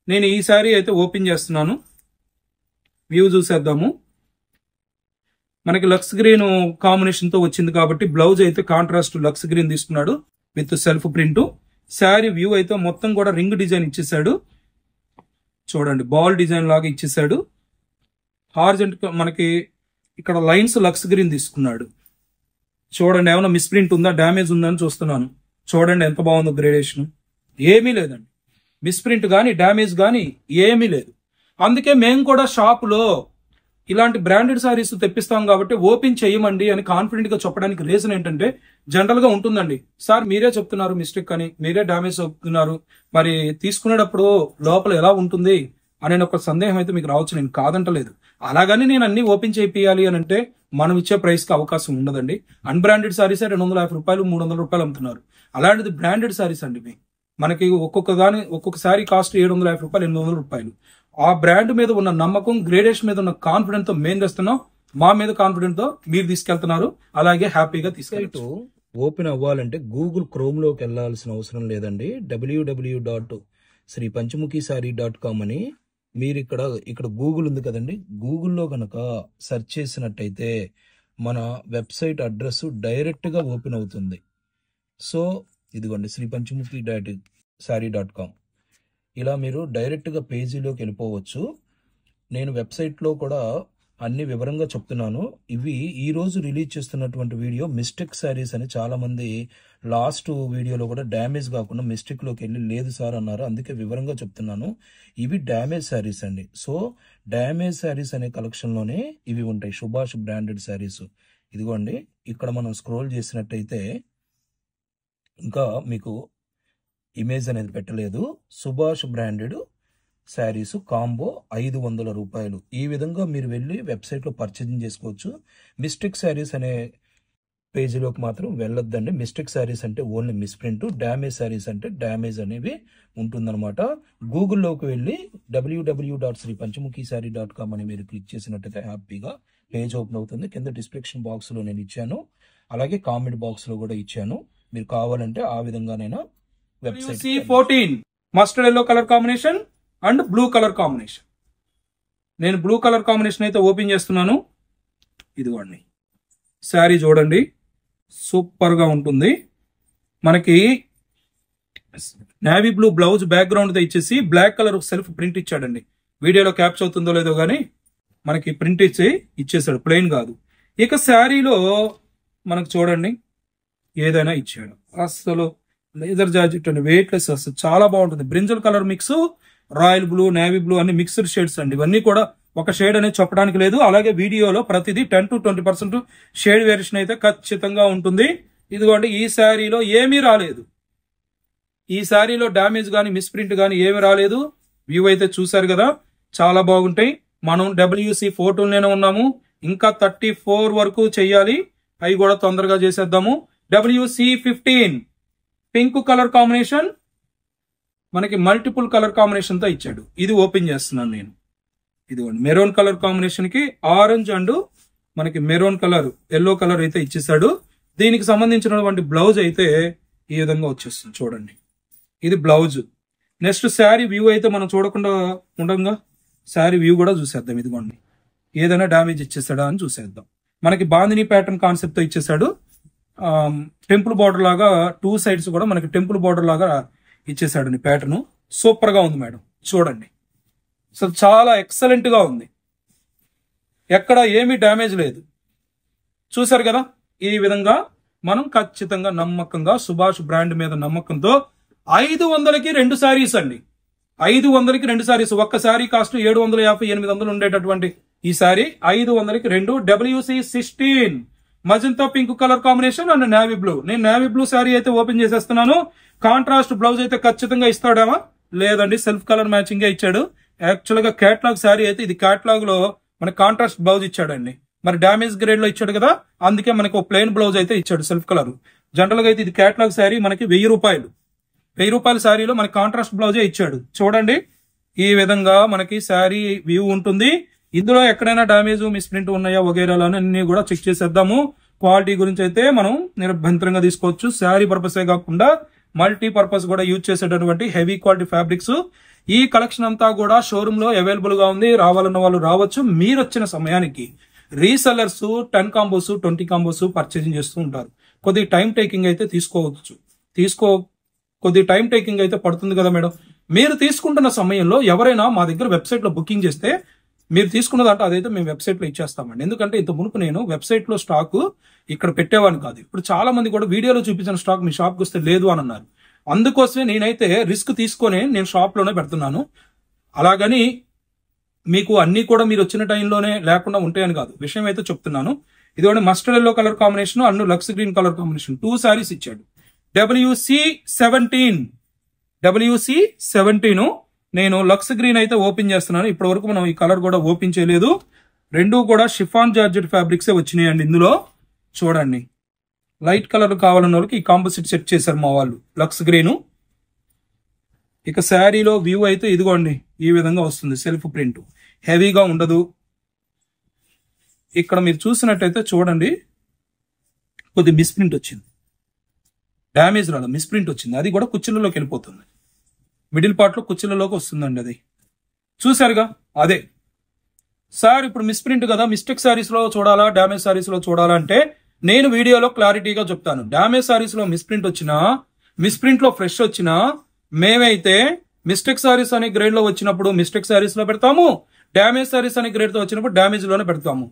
నేను ఈ శారీ అయితే ఓపెన్ చేస్తున్నాను. వ్యూ చూసేద్దాము. మనకి లక్స్ గ్రీన్ కాంబినేషన్ తో వచ్చింది కాబట్టి బ్లౌజ్ అయితే కాంట్రాస్ట్ లక్స్ గ్రీన్ తీసుకున్నాడు with self print. Sari view అయితే మొత్తం కూడా రింగ్ డిజైన్ ఇచ్చేసాడు. చూడండి బాల్ డిజైన్ లాగా ఇచ్చేసాడు. హార్జెంట్ మనకి ఇక్కడ లైన్స్ లక్స్ గ్రీన్ తీసుకున్నాడు. చూడండి ఏమైనా మిస్ప్రింట్ ఉందా, డ్యామేజ్ ఉందా అని చూస్తున్నాను. చూడండి ఎంత బాగుందో గ్రేడేషన్. ఏమీ లేదండి, మిస్ప్రింట్ కానీ డ్యామేజ్ కానీ ఏమీ లేదు. అందుకే మేము కూడా షాపులో ఇలాంటి బ్రాండెడ్ సారీస్ తెప్పిస్తాం కాబట్టి ఓపెన్ చేయమండి అని కాన్ఫిడెంట్ గా చెప్పడానికి రీజన్ ఏంటంటే, జనరల్ గా ఉంటుందండి, సార్ మీరే చెప్తున్నారు మిస్టేక్ అని, మీరే డ్యామేజ్ చెప్తున్నారు, మరి తీసుకునేటప్పుడు లోపల ఎలా ఉంటుంది అనే ఒక సందేహం అయితే మీకు రావచ్చు. నేను కాదంటలేదు, అలాగని నేను అన్ని ఓపెన్ చేయాలి అని అంటే మనం ఇచ్చే ప్రైస్ కి అవకాశం ఉండదండి. అన్బ్రాండెడ్ సారీసే 250 రూపాయలు 300 రూపాయలు అమ్ముతున్నారు. అలాంటిది బ్రాండెడ్ సారీస్ అండి. మనకి ఒక్కొక్క సారీ కాస్ట్ 750 రూపాయలు 800 రూపాయలు. ఆ బ్రాండ్ మీద ఉన్న నమ్మకం, గ్రేడేషన్ మీద ఉన్న కాన్ఫిడెన్స్ తో మేము తెస్తున్నాం. మా మీద కాన్ఫిడెంట్ తో మీరు తీసుకెళ్తున్నారు, అలాగే హ్యాపీగా తీసుకెళ్తూ ఓపెన్ అవ్వాలంటే గూగుల్ క్రోమ్లోకి వెళ్ళాల్సిన అవసరం లేదండి. www.sripanchmukhisaree.com అని మీరు ఇక్కడ గూగుల్ ఉంది కదండి, గూగుల్లో కనుక సెర్చ్ చేసినట్టయితే మన వెబ్సైట్ అడ్రస్ డైరెక్ట్గా ఓపెన్ అవుతుంది. సో ఇదిగోండి sripanchmukhisaree.com. ఇలా మీరు డైరెక్ట్గా పేజీలోకి వెళ్ళిపోవచ్చు. నేను వెబ్సైట్లో కూడా అన్ని వివరంగా చెప్తున్నాను. ఇవి ఈరోజు రిలీజ్ చేస్తున్నటువంటి వీడియో మిస్టేక్ శారీస్ అని చాలామంది లాస్ట్ వీడియోలో కూడా డ్యామేజ్ కాకుండా మిస్టేక్లోకి వెళ్ళి లేదు సార్ అన్నారు. అందుకే వివరంగా చెప్తున్నాను. ఇవి డ్యామేజ్ శారీస్ అండి. సో డ్యామేజ్ శారీస్ అనే కలెక్షన్లోనే ఇవి ఉంటాయి, సుభాష్ బ్రాండెడ్ శారీస్. ఇదిగోండి ఇక్కడ మనం స్క్రోల్ చేసినట్టయితే ఇంకా మీకు ఇమేజ్ అనేది పెట్టలేదు. సుభాష్ బ్రాండెడ్ శారీస్ కాంబో 500 రూపాయలు. ఈ విధంగా మీరు వెళ్ళి వెబ్సైట్లో పర్చేజింగ్ చేసుకోవచ్చు. మిస్టేక్ శారీస్ అనే పేజీలోకి మాత్రం వెళ్ళొద్దండి. మిస్టేక్ శారీస్ అంటే ఓన్లీ మిస్ప్రింట్, డ్యామేజ్ శారీస్ అంటే డ్యామేజ్ అనేవి ఉంటుందన్నమాట. గూగుల్లోకి వెళ్ళి www.sripanchmukhisaree.com అని మీరు క్లిక్ చేసినట్టయితే హ్యాపీగా పేజ్ ఓపెన్ అవుతుంది. కింద డిస్క్రిప్షన్ బాక్స్లో నేను ఇచ్చాను, అలాగే కామెంట్ బాక్స్లో కూడా ఇచ్చాను. మీరు కావాలంటే ఆ విధంగానైనా website. 14 mustard yellow colour combination and blue colour combination. నేను బ్లూ కలర్ కాంబినేషన్ అయితే ఓపెన్ చేస్తున్నాను. ఇదిగోండి శారీ చూడండి, సూపర్ గా ఉంటుంది. మనకి నేవీ బ్లూ బ్లౌజ్ బ్యాక్గ్రౌండ్ తో ఇచ్చేసి బ్లాక్ కలర్ సెల్ఫ్ ప్రింట్ ఇచ్చాడండి. వీడియోలో క్యాప్చర్ అవుతుందో లేదో కానీ మనకి ప్రింట్ ఇచ్చేసాడు, ప్లెయిన్ కాదు. ఇక శారీలో మనకు చూడండి ఏదైనా ఇచ్చాడు. అసలు లేదర్ జార్జెట్ అండి, వెయిట్లెస్, అసలు చాలా బాగుంటుంది. Brinjal colour mix, royal blue, navy blue అన్ని మిక్స్డ్ షేడ్స్ అండి. ఇవన్నీ కూడా ఒక షేడ్ అనేది చెప్పడానికి లేదు. అలాగే వీడియోలో ప్రతిదీ 10 to 20% షేడ్ వేరియేషన్ అయితే ఖచ్చితంగా ఉంటుంది. ఇదిగోండి ఈ శారీలో ఏమీ రాలేదు. ఈ శారీలో డ్యామేజ్ కానీ మిస్ప్రింట్ కానీ ఏమీ రాలేదు. వ్యూ అయితే చూసారు కదా, చాలా బాగుంటాయి. మనం WC14లోనే ఉన్నాము, ఇంకా 34 వరకు చెయ్యాలి. అవి కూడా తొందరగా చేసేద్దాము. WC15 పింక్ కలర్ కాంబినేషన్, మనకి మల్టిపుల్ కలర్ కాంబినేషన్ తో ఇచ్చాడు. ఇది ఓపెన్ చేస్తున్నాను నేను. ఇదిగోండి మెరూన్ కలర్ కాంబినేషన్ కి ఆరెంజ్ అండ్ మనకి మెరూన్ కలర్, ఎల్లో కలర్ అయితే ఇచ్చేసాడు. దీనికి సంబంధించినటువంటి బ్లౌజ్ అయితే ఈ విధంగా వచ్చేస్తుంది చూడండి. ఇది బ్లౌజ్. నెక్స్ట్ శారీ వ్యూ అయితే మనం చూడకుండా ఉండగా శారీ వ్యూ కూడా చూసేద్దాం. ఇదిగోండి ఏదైనా డ్యామేజ్ ఇచ్చేసాడా అని చూసేద్దాం. మనకి బాందిని ప్యాటర్న్ కాన్సెప్ట్ తో ఇచ్చేసాడు. టెంపుల్ బార్డర్ లాగా 2 సైడ్స్ కూడా మనకి టెంపుల్ బార్డర్ లాగా ఇచ్చేసాడు ప్యాటర్న్. సూపర్ గా ఉంది మేడం, చూడండి అసలు చాలా ఎక్సలెంట్ గా ఉంది. ఎక్కడ ఏమీ డ్యామేజ్ లేదు. చూసారు కదా, ఈ విధంగా మనం ఖచ్చితంగా నమ్మకంగా సుభాష్ బ్రాండ్ మీద నమ్మకంతో 500కి 2 శారీస్ అండి. 500కి 2 శారీస్. ఒక్క శారీ కాస్ట్ 750-800 ఉండేటటువంటి ఈ శారీ 500కి 2. WC16 magenta pink colour combination and navy blue. నేను నేవీ బ్లూ శారీ అయితే ఓపెన్ చేసేస్తున్నాను. కాంట్రాస్ట్ బ్లౌజ్ అయితే ఖచ్చితంగా ఇస్తాడేమా? లేదండి, సెల్ఫ్ కలర్ మ్యాచింగ్ ఇచ్చాడు. యాక్చువల్ గా కేటలాగ్ శారీ అయితే ఇది కేటలాగ్ లో మనకి కాంట్రాస్ట్ బ్లౌజ్ ఇచ్చాడండి. మరి డామేజ్ గ్రేడ్ లో ఇచ్చాడు కదా, అందుకే మనకు ప్లెయిన్ బ్లౌజ్ అయితే ఇచ్చాడు సెల్ఫ్ కలర్. జనరల్ గా అయితే ఇది కేటలాగ్ శారీ మనకి 1000 రూపాయలు. 1000 రూపాయల శారీలో మనకి కాంట్రాస్ట్ బ్లౌజే ఇచ్చాడు. చూడండి ఈ విధంగా మనకి శారీ వ్యూ ఉంటుంది. ఇందులో ఎక్కడైనా డామేజ్ మిస్ప్రింట్ ఉన్నాయా వగైరాలు అన్ని కూడా చెక్ చేసేద్దాము. క్వాలిటీ గురించి అయితే మనం నిరభ్యంతరంగా తీసుకోవచ్చు. శారీ పర్పసే కాకుండా మల్టీ పర్పస్ కూడా యూజ్ చేసేటటువంటి హెవీ క్వాలిటీ ఫ్యాబ్రిక్స్. ఈ కలెక్షన్ అంతా కూడా షోరూమ్ లో అవైలబుల్ గా ఉంది. రావాలన్న వాళ్ళు రావచ్చు. మీరు వచ్చిన సమయానికి రీసెల్లర్స్ 10 కాంబోస్ 20 కాంబోస్ పర్చేజింగ్ చేస్తూ ఉంటారు. కొద్ది టైం టేకింగ్ అయితే తీసుకోవచ్చు. కొద్ది టైం టేకింగ్ అయితే పడుతుంది కదా మేడం. మీరు తీసుకుంటున్న సమయంలో ఎవరైనా మా దగ్గర వెబ్సైట్ లో బుకింగ్ చేస్తే మీరు తీసుకున్నదంటే అదైతే మేము వెబ్సైట్ లో ఇచ్చేస్తామండి. ఎందుకంటే ఇంత మునుపు నేను వెబ్సైట్ లో స్టాక్ ఇక్కడ పెట్టేవాడిని కాదు. ఇప్పుడు చాలా మంది కూడా వీడియోలో చూపించిన స్టాక్ మీ షాప్కి వస్తే లేదు అని అన్నారు. అందుకోసమే నేనైతే రిస్క్ తీసుకొని నేను షాప్ లోనే పెడుతున్నాను. అలాగని మీకు అన్ని కూడా మీరు వచ్చిన టైంలోనే లేకుండా ఉంటాయని కాదు, విషయం అయితే చెప్తున్నాను. ఇదిగోండి mustard yellow colour combination and lux green colour combination 2 saris ఇచ్చాడు. WC17 నేను లక్స్ గ్రీన్ అయితే ఓపెన్ చేస్తున్నాను. ఇప్పటి వరకు మనం ఈ కలర్ కూడా ఓపెన్ చేయలేదు. రెండు కూడా షిఫాన్ జార్జెట్ ఫ్యాబ్రిక్సే వచ్చినాయండి. ఇందులో చూడండి లైట్ కలర్ కావాలన్న వాళ్ళకి ఈ కాంపోజిట్ సెట్ చేశారు మా వాళ్ళు, లక్స్ గ్రీన్. ఇక శారీలో వ్యూ అయితే ఇదిగోండి ఈ విధంగా వస్తుంది. సెల్ఫ్ ప్రింట్ హెవీగా ఉండదు. ఇక్కడ మీరు చూసినట్టయితే చూడండి కొద్ది మిస్ప్రింట్ వచ్చింది. డ్యామేజ్ రాదు, మిస్ప్రింట్ వచ్చింది. అది కూడా కుర్చీలలోకి వెళ్ళిపోతుంది, మిడిల్ పార్ట్లో కుర్చీలలోకి వస్తుందండి. అది చూసారుగా, అదే సార్. ఇప్పుడు మిస్ప్రింట్ కదా, మిస్టేక్ శారీస్లో చూడాలా డ్యామేజ్ శారీస్లో చూడాలా అంటే నేను వీడియోలో క్లారిటీగా చెప్తాను. డ్యామేజ్ శారీస్లో మిస్ప్రింట్ వచ్చినా, మిస్ప్రింట్లో ఫ్రెష్ వచ్చినా, మేమైతే మిస్టేక్ శారీస్ అనే గ్రేడ్లో వచ్చినప్పుడు మిస్టేక్ శారీస్లో పెడతాము, డ్యామేజ్ శారీస్ అనే గ్రేడ్తో వచ్చినప్పుడు డ్యామేజ్లోనే పెడతాము.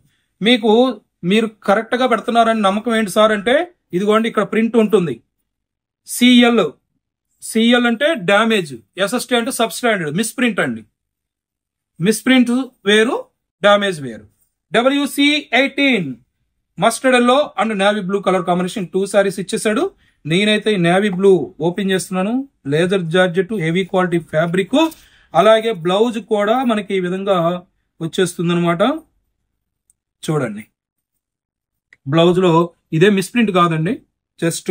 మీరు కరెక్ట్గా పెడుతున్నారని నమ్మకం ఏంటి సార్ అంటే, ఇదిగోండి ఇక్కడ ప్రింట్ ఉంటుంది. సిఎల్ అంటే డ్యామేజ్, ఎస్ఎస్టీ అంటే సబ్ స్టాండర్డ్. మిస్ప్రింట్ అండి, మిస్ప్రింట్ వేరు, డ్యామేజ్ వేరు. WC18 mustard yellow and navy blue colour combination 2 saris ఇచ్చేసాడు. నేనైతే నేవీ బ్లూ ఓపెన్ చేస్తున్నాను. Laser georgette, heavy quality fabric, అలాగే బ్లౌజ్ కూడా మనకి ఈ విధంగా వచ్చేస్తుంది అనమాట. చూడండి, బ్లౌజ్ లో ఇదే మిస్ప్రింట్ కాదండి, జస్ట్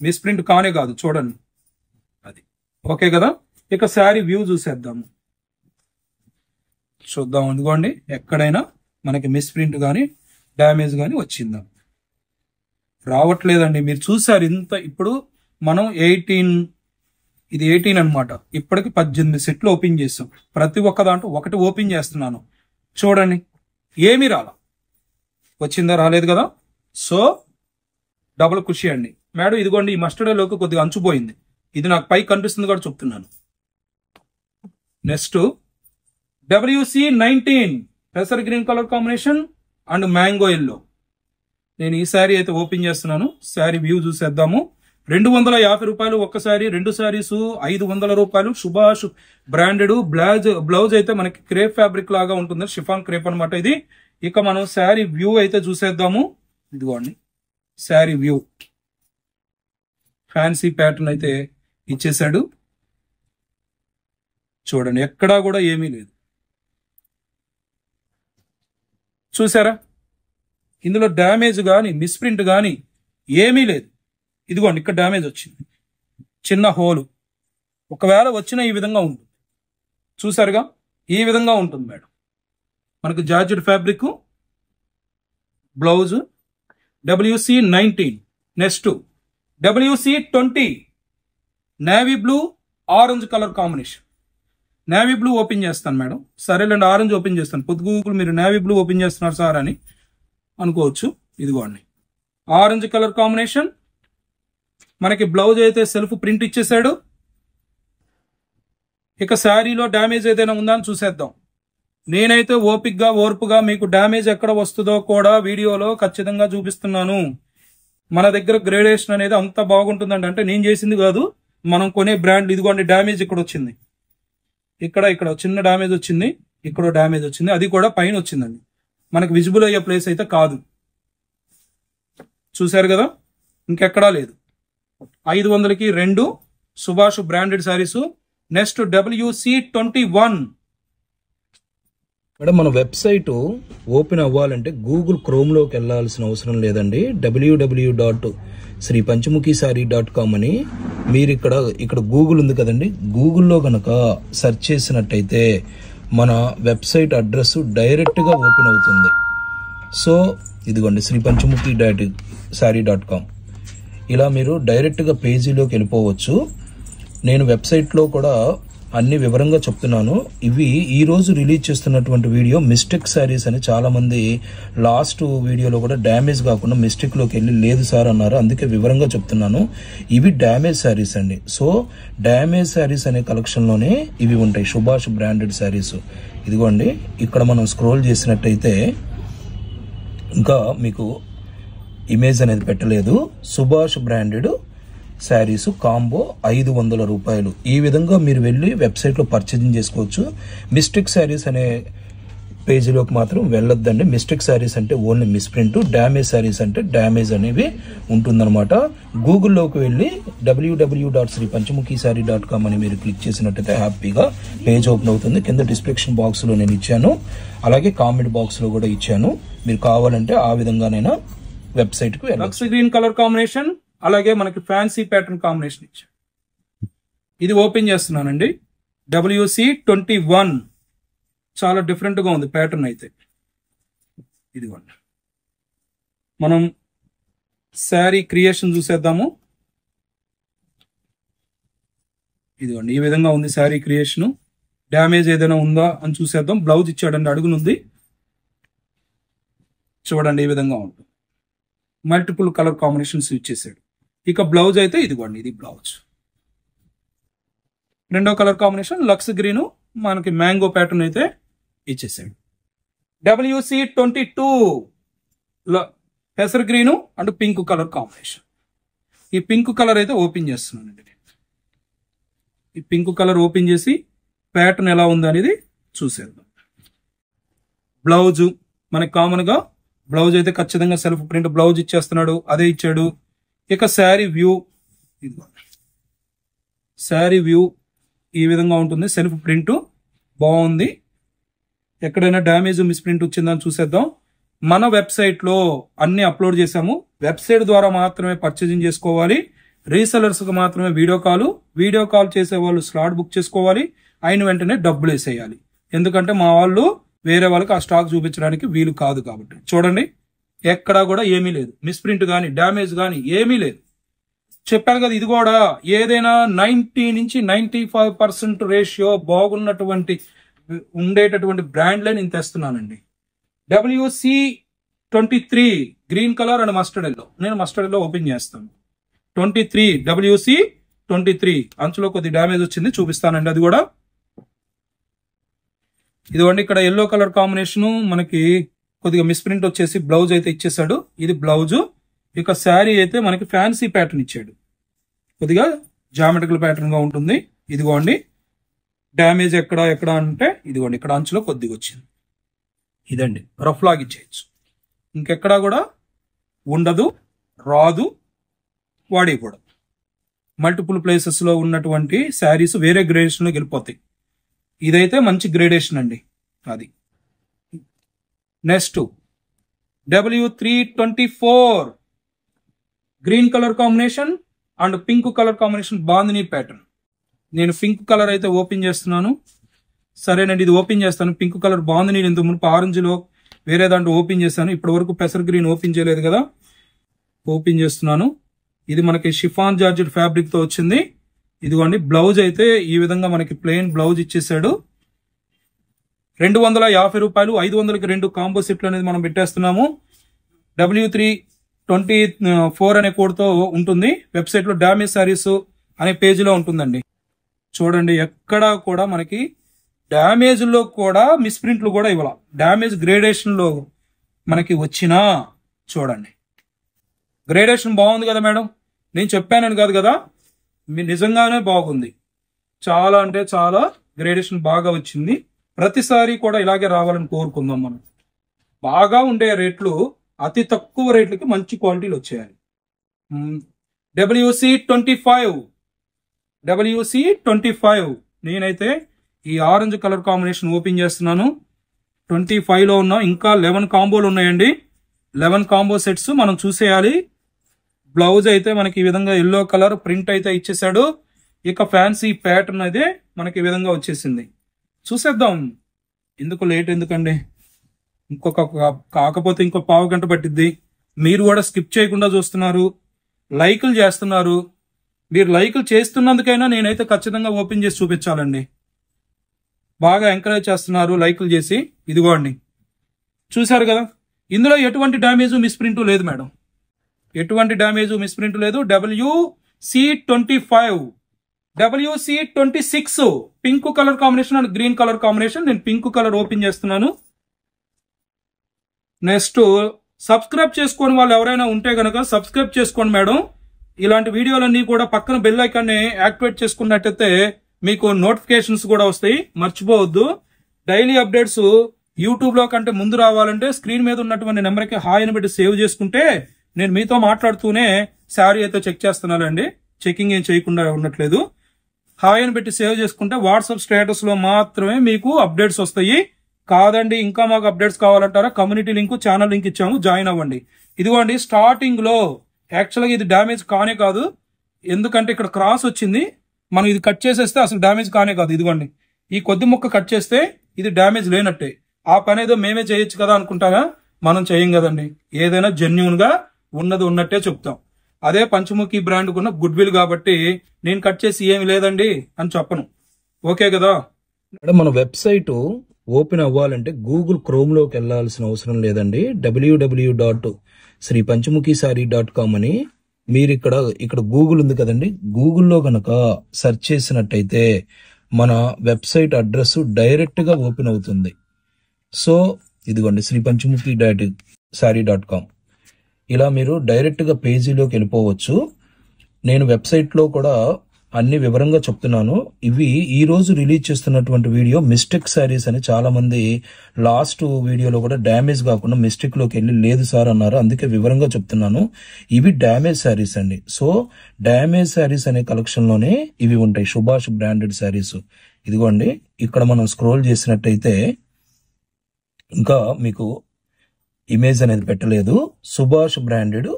మిస్ప్రింట్ కానే కాదు. చూడండి, అది ఓకే కదా. ఇక శారీ వ్యూ చూసేద్దాము, చూద్దాం. అందుకోండి, ఎక్కడైనా మనకి మిస్ప్రింట్ కానీ డ్యామేజ్ కానీ వచ్చిందా? రావట్లేదండి. మీరు చూసారు ఇంత. ఇప్పుడు మనం 18 అనమాట. ఇప్పటికి 18 సెట్లు ఓపెన్ చేస్తాం. ప్రతి ఒక్క దాంట్లో ఒకటి ఓపెన్ చేస్తున్నాను. చూడండి, ఏమీ రాలా. వచ్చిందా? రాలేదు కదా. సో డబుల్ ఖుషి అండి. మేడం ఇదిగోండి, ఈ మస్టర్డ్ లోకి కొద్దిగా అంచుపోయింది. ఇది నాకు పై కనిపిస్తుంది కూడా చెప్తున్నాను. నెక్స్ట్ WC19 పెసర్ green colour combination and mango yellow. నేను ఈ శారీ అయితే ఓపెన్ చేస్తున్నాను. శారీ వ్యూ చూసేద్దాము. 250 రూపాయలు ఒక్క శారీ, 2 శారీస్ 500 రూపాయలు. సుభాష్ బ్రాండెడ్. బ్లౌజ్ అయితే మనకి క్రేప్ ఫ్యాబ్రిక్ లాగా ఉంటుంది, షిఫాన్ క్రేప్ అనమాట ఇది. ఇక మనం శారీ వ్యూ అయితే చూసేద్దాము. ఇదిగోండి శారీ వ్యూ. ఫ్యాన్సీ ప్యాటర్న్ అయితే ఇచ్చేసాడు. చూడండి, ఎక్కడా కూడా ఏమీ లేదు. చూసారా, ఇందులో డ్యామేజ్ కానీ మిస్ప్రింట్ కానీ ఏమీ లేదు. ఇదిగోండి, ఇక్కడ డ్యామేజ్ వచ్చింది, చిన్న హోలు. ఒకవేళ వచ్చిన ఈ విధంగా ఉంటుంది. చూసారుగా, ఈ విధంగా ఉంటుంది మేడం. మనకు georgette fabric, blouse. WC19. Next WC20 navy blue orange colour combination. Navy blue open చేస్తాను మేడం. సరేలేండి, ఆరెంజ్ ఓపెన్ చేస్తాను. పొద్దుగూకులు మీరు నేవీ బ్లూ ఓపెన్ చేస్తున్నారు సార్ అని అనుకోవచ్చు. ఇదిగోండి, ఆరెంజ్ కలర్ కాంబినేషన్. మనకి బ్లౌజ్ అయితే సెల్ఫ్ ప్రింట్ ఇచ్చేసాడు. ఇక శారీలో డ్యామేజ్ ఏదైనా ఉందా అని చూసేద్దాం. నేనైతే ఓర్పుగా మీకు డ్యామేజ్ ఎక్కడ వస్తుందో కూడా వీడియోలో ఖచ్చితంగా చూపిస్తున్నాను. మన దగ్గర గ్రేడేషన్ అనేది అంత బాగుంటుందండి. అంటే నేను చేసింది కాదు, మనం కొనే బ్రాండ్. ఇదిగోండి, డ్యామేజ్ ఇక్కడ వచ్చింది, ఇక్కడ చిన్న డ్యామేజ్ వచ్చింది, ఇక్కడ డ్యామేజ్ వచ్చింది. అది కూడా పైన వచ్చిందండి, మనకు విజిబుల్ అయ్యే ప్లేస్ అయితే కాదు. చూశారు కదా, ఇంకెక్కడా లేదు. 500కి 2 Subhash branded saris. Next WC21. Madam, మన వెబ్సైట్ ఓపెన్ అవ్వాలంటే గూగుల్ క్రోమ్లోకి వెళ్ళాల్సిన అవసరం లేదండి. www.sripanchmukhisaree.com అని మీరు ఇక్కడ గూగుల్ ఉంది కదండి, గూగుల్లో కనుక సెర్చ్ చేసినట్టయితే మన వెబ్సైట్ అడ్రస్ డైరెక్ట్గా ఓపెన్ అవుతుంది. సో ఇదిగోండి, sripanchmukhisaree.com. ఇలా మీరు డైరెక్ట్గా పేజీలోకి వెళ్ళిపోవచ్చు. నేను వెబ్సైట్లో కూడా అన్ని వివరంగా చెప్తున్నాను. ఇవి ఈ రోజు రిలీజ్ చేస్తున్నటువంటి వీడియో మిస్టేక్ శారీస్ అని చాలా మంది లాస్ట్ వీడియోలో కూడా డ్యామేజ్ కాకుండా మిస్టేక్ లోకి వెళ్ళి లేదు సార్ అన్నారు. అందుకే వివరంగా చెప్తున్నాను. ఇవి డ్యామేజ్ శారీస్ అండి. సో డ్యామేజ్ శారీస్ అనే కలెక్షన్ లోనే ఇవి ఉంటాయి, సుభాష్ బ్రాండెడ్ శారీస్. ఇదిగోండి, ఇక్కడ మనం స్క్రోల్ చేసినట్టయితే ఇంకా మీకు ఇమేజ్ అనేది పెట్టలేదు. సుభాష్ బ్రాండెడ్ శారీస్ కాంబో 500 రూపాయలు. ఈ విధంగా మీరు వెళ్ళి వెబ్సైట్లో పర్చేజింగ్ చేసుకోవచ్చు. మిస్టేక్ శారీస్ అనే పేజీలోకి మాత్రం వెళ్ళొద్దండి. మిస్టేక్ శారీస్ అంటే ఓన్లీ మిస్ప్రింట్, డ్యామేజ్ శారీస్ అంటే డ్యామేజ్ అనేవి ఉంటుందన్నమాట. గూగుల్లోకి వెళ్ళి www.sripanchmukhisaree.com అని మీరు క్లిక్ చేసినట్టయితే హ్యాపీగా పేజ్ ఓపెన్ అవుతుంది. కింద డిస్క్రిప్షన్ బాక్స్లో నేను ఇచ్చాను, అలాగే కామెంట్ బాక్స్లో కూడా ఇచ్చాను. మీరు కావాలంటే ఆ విధంగానైనా వెబ్సైట్కి వెళ్ళచ్చు. గ్రీన్ కలర్ కాంబినేషన్, అలాగే మనకి ఫ్యాన్సీ ప్యాటర్న్ కాంబినేషన్ ఇచ్చారు. ఇది ఓపెన్ చేస్తున్నానండి. WC21 చాలా డిఫరెంట్ గా ఉంది ప్యాటర్న్ అయితే. ఇదిగోండి, మనం శారీ క్రియేషన్ చూసేద్దాము. ఇదిగోండి ఈ విధంగా ఉంది శారీ క్రియేషన్. డ్యామేజ్ ఏదైనా ఉందా అని చూసేద్దాం. బ్లౌజ్ ఇచ్చాడండి, అడుగునుంది చూడండి ఈ విధంగా ఉంటుంది. మల్టిపుల్ కలర్ కాంబినేషన్స్ యూజ్ చేశాడు. ఇక బ్లౌజ్ అయితే ఇదిగోండి, ఇది బ్లౌజ్. రెండో కలర్ కాంబినేషన్ లక్స్ గ్రీను, మనకి మ్యాంగో ప్యాటర్న్ అయితే ఇచ్చేసాడు. WC22 పెసర్ green and pink colour combination. ఈ పింక్ కలర్ అయితే ఓపెన్ చేస్తున్నానండి. ఈ పింక్ కలర్ ఓపెన్ చేసి ప్యాటర్న్ ఎలా ఉంది అనేది చూసేద్దాం. బ్లౌజు మనకి కామన్ గా బ్లౌజ్ అయితే ఖచ్చితంగా సెల్ఫ్ ప్రింట్ బ్లౌజ్ ఇచ్చేస్తున్నాడు, అదే ఇచ్చాడు. ఇక శారీ వ్యూ, శారీ వ్యూ ఈ విధంగా ఉంటుంది. సెల్ఫ్ ప్రింట్ బాగుంది. ఎక్కడైనా డ్యామేజ్ మిస్ప్రింట్ వచ్చిందని చూసేద్దాం. మన వెబ్సైట్ లో అన్ని అప్లోడ్ చేసాము. వెబ్సైట్ ద్వారా మాత్రమే పర్చేజింగ్ చేసుకోవాలి. రీసెలర్స్ కు మాత్రమే వీడియో కాల్ చేసే వాళ్ళు స్లాట్ బుక్ చేసుకోవాలి. అయిన వెంటనే డబ్బులు వేసేయాలి. ఎందుకంటే మా వాళ్ళు వేరే వాళ్ళకి ఆ స్టాక్ చూపించడానికి వీలు కాదు కాబట్టి. చూడండి ఎక్కడా కూడా ఏమీ లేదు, మిస్ప్రింట్ కానీ డ్యామేజ్ కానీ ఏమీ లేదు. చెప్పాను కదా, ఇది కూడా ఏదైనా 90 నుంచి 95% రేషియో బాగున్నటువంటి ఉండేటటువంటి బ్రాండ్లే నేను తెస్తున్నానండి. WC23 green colour and mustard yellow. నేను మస్టర్డ్ ఎల్లో ఓపెన్ చేస్తాను. 23 WC23 అంచులో కొద్ది డ్యామేజ్ వచ్చింది, చూపిస్తానండి అది కూడా. ఇదిగోండి ఇక్కడ ఎల్లో కలర్ కాంబినేషన్, మనకి కొద్దిగా మిస్ప్రింట్ వచ్చేసి బ్లౌజ్ అయితే ఇచ్చేసాడు. ఇది బ్లౌజు. ఇక శారీ అయితే మనకి ఫ్యాన్సీ ప్యాటర్న్ ఇచ్చాడు, కొద్దిగా జామెట్రికల్ ప్యాటర్న్ గా ఉంటుంది. ఇదిగోండి డ్యామేజ్ ఎక్కడ అంటే ఇదిగోండి ఇక్కడ అంచులో కొద్దిగా వచ్చింది. ఇదండి రఫ్ లాగ్ ఇచ్చేయచ్చు, ఇంకెక్కడా కూడా ఉండదు, రాదు, వాడే కూడా. మల్టిపుల్ ప్లేసెస్ లో ఉన్నటువంటి శారీస్ వేరే గ్రేడేషన్ లోకి వెళ్ళిపోతాయి. ఇదైతే మంచి గ్రేడేషన్ అండి. అది next W324 green colour combination and pink colour combination bandhani pattern. నేను పింక్ కలర్ అయితే ఓపెన్ చేస్తున్నాను. సరేనండి, ఇది ఓపెన్ చేస్తాను. పింక్ కలర్ బాందిని ఇంత మునుపు ఆరెంజ్ లో వేరే దాంట్లో ఓపెన్ చేశాను. ఇప్పటి వరకు పెసర్ గ్రీన్ ఓపెన్ చేయలేదు కదా, ఓపెన్ చేస్తున్నాను. ఇది మనకి షిఫాన్ జార్జెట్ ఫ్యాబ్రిక్ తో వచ్చింది. ఇదిగోండి బ్లౌజ్ అయితే ఈ విధంగా మనకి ప్లెయిన్ బ్లౌజ్ ఇచ్చేసాడు. 250 రూపాయలు, 500కి 2 కాంబో సెట్లు అనేది మనం పెట్టేస్తున్నాము. W324 అనే కోడ్ తో ఉంటుంది. వెబ్సైట్ లో డ్యామేజ్ సారీస్ అనే పేజీలో ఉంటుందండి. చూడండి ఎక్కడా కూడా మనకి డ్యామేజ్ లో కూడా మిస్ప్రింట్లు కూడా ఇవ్వాల. డ్యామేజ్ గ్రేడేషన్ లో మనకి వచ్చినా చూడండి, గ్రేడేషన్ బాగుంది కదా మేడం, నేను చెప్పానని కాదు కదా, నిజంగానే బాగుంది. చాలా అంటే చాలా గ్రేడేషన్ బాగా వచ్చింది. ప్రతిసారి కూడా ఇలాగే రావాలని కోరుకుందాం మనం. బాగా ఉండే రేట్లు అతి తక్కువ రేట్లకి మంచి క్వాలిటీలు వచ్చేయాలి. WC25 నేనైతే ఈ ఆరెంజ్ కలర్ కాంబినేషన్ ఓపెన్ చేస్తున్నాను. 25 లో ఉన్న ఇంకా 11 కాంబోలు ఉన్నాయండి. 11 కాంబో సెట్స్ మనం చూసేయాలి. బ్లౌజ్ అయితే మనకి ఈ విధంగా ఎల్లో కలర్ ప్రింట్ అయితే ఇచ్చేసాడు. ఇక ఫ్యాన్సీ ప్యాటర్న్ అయితే మనకి ఈ విధంగా వచ్చేసింది. చూసేద్దాం, ఎందుకు లేట్ ఎందుకండి, కాకపోతే ఇంకో పావు గంట పట్టిద్ది. మీరు కూడా స్కిప్ చేయకుండా చూస్తున్నారు, లైకులు చేస్తున్నారు. మీరు లైకులు చేస్తున్నందుకైనా నేనైతే ఖచ్చితంగా ఓపెన్ చేసి చూపించాలండి. బాగా ఎంకరేజ్ చేస్తున్నారు లైకులు చేసి. ఇదిగోండి చూసారు కదా, ఇందులో ఎటువంటి డ్యామేజ్ మిస్ప్రింట్ లేదు మేడం, ఎటువంటి డ్యామేజ్ మిస్ప్రింట్ లేదు. WC26 pink colour combination and green colour combination. నేను పింక్ కలర్ ఓపెన్ చేస్తున్నాను. నెక్స్ట్ సబ్స్క్రైబ్ చేసుకోని వాళ్ళు ఎవరైనా ఉంటే గనక సబ్స్క్రైబ్ చేసుకోండి మేడం. ఇలాంటి వీడియోలన్నీ కూడా పక్కన బెల్ ఐకాన్ ని యాక్టివేట్ చేసుకున్నట్టయితే మీకు నోటిఫికేషన్స్ కూడా వస్తాయి. మర్చిపోవద్దు. డైలీ అప్డేట్స్ యూట్యూబ్ లో కంటే ముందు రావాలంటే స్క్రీన్ మీద ఉన్నటువంటి నెంబర్కి హాయ్ అని పెట్టి సేవ్ చేసుకుంటే నేను మీతో మాట్లాడుతూనే శారీ అయితే చెక్ చేస్తున్నానండి, చెకింగ్ ఏం చేయకుండా ఉండట్లేదు. హాయ్ అని పెట్టి సేవ్ చేసుకుంటే వాట్సాప్ స్టేటస్ లో మాత్రమే మీకు అప్డేట్స్ వస్తాయి. కాదండి ఇంకా మాకు అప్డేట్స్ కావాలంటారా, కమ్యూనిటీ లింక్ ఛానల్ లింక్ ఇచ్చాము, జాయిన్ అవ్వండి. ఇదిగోండి స్టార్టింగ్ లో యాక్చువల్గా ఇది డ్యామేజ్ కానే కాదు, ఎందుకంటే ఇక్కడ క్రాస్ వచ్చింది. మనం ఇది కట్ చేసేస్తే అసలు డ్యామేజ్ కానే కాదు. ఇదిగోండి ఈ కొద్ది ముక్క కట్ చేస్తే ఇది డ్యామేజ్ లేనట్టే. ఆ పని ఏదో మేమే చేయొచ్చు కదా అనుకుంటారా, మనం చేయం కదండి. ఏదైనా జెన్యూన్ గా ఉన్నది ఉన్నట్టే చెప్తాం. అదే పంచముఖి బ్రాండ్ కున్న గుడ్ విల్ కాబట్టి నేను కట్ చేసి ఏమి లేదండి అని చెప్పను. ఓకే కదా. మన వెబ్సైట్ ఓపెన్ అవ్వాలంటే గూగుల్ క్రోమ్ లోకి వెళ్లాల్సిన అవసరం లేదండి. www.sripanchamukhsaree.com అని మీరు ఇక్కడ గూగుల్ ఉంది కదండి, గూగుల్లో కనుక సెర్చ్ చేసినట్టయితే మన వెబ్సైట్ అడ్రస్ డైరెక్ట్ గా ఓపెన్ అవుతుంది. సో ఇదిగోండి sripanchamukhsaree.com. ఇలా మీరు డైరెక్ట్ గా పేజీలోకి వెళ్ళిపోవచ్చు. నేను వెబ్సైట్ లో కూడా అన్ని వివరంగా చెప్తున్నాను. ఇవి ఈ రోజు రిలీజ్ చేస్తున్నటువంటి వీడియో మిస్టేక్ శారీస్ అని చాలా మంది లాస్ట్ వీడియోలో కూడా డ్యామేజ్ కాకుండా మిస్టేక్ లోకి వెళ్ళి లేదు సార్ అన్నారు. అందుకే వివరంగా చెప్తున్నాను. ఇవి డ్యామేజ్ శారీస్ అండి. సో డ్యామేజ్ శారీస్ అనే కలెక్షన్ లోనే ఇవి ఉంటాయి, సుభాష్ బ్రాండెడ్ శారీస్. ఇదిగోండి ఇక్కడ మనం స్క్రోల్ చేసినట్టయితే ఇంకా మీకు ఇమేజ్ అనేది పెట్టలేదు. సుభాష్ బ్రాండెడ్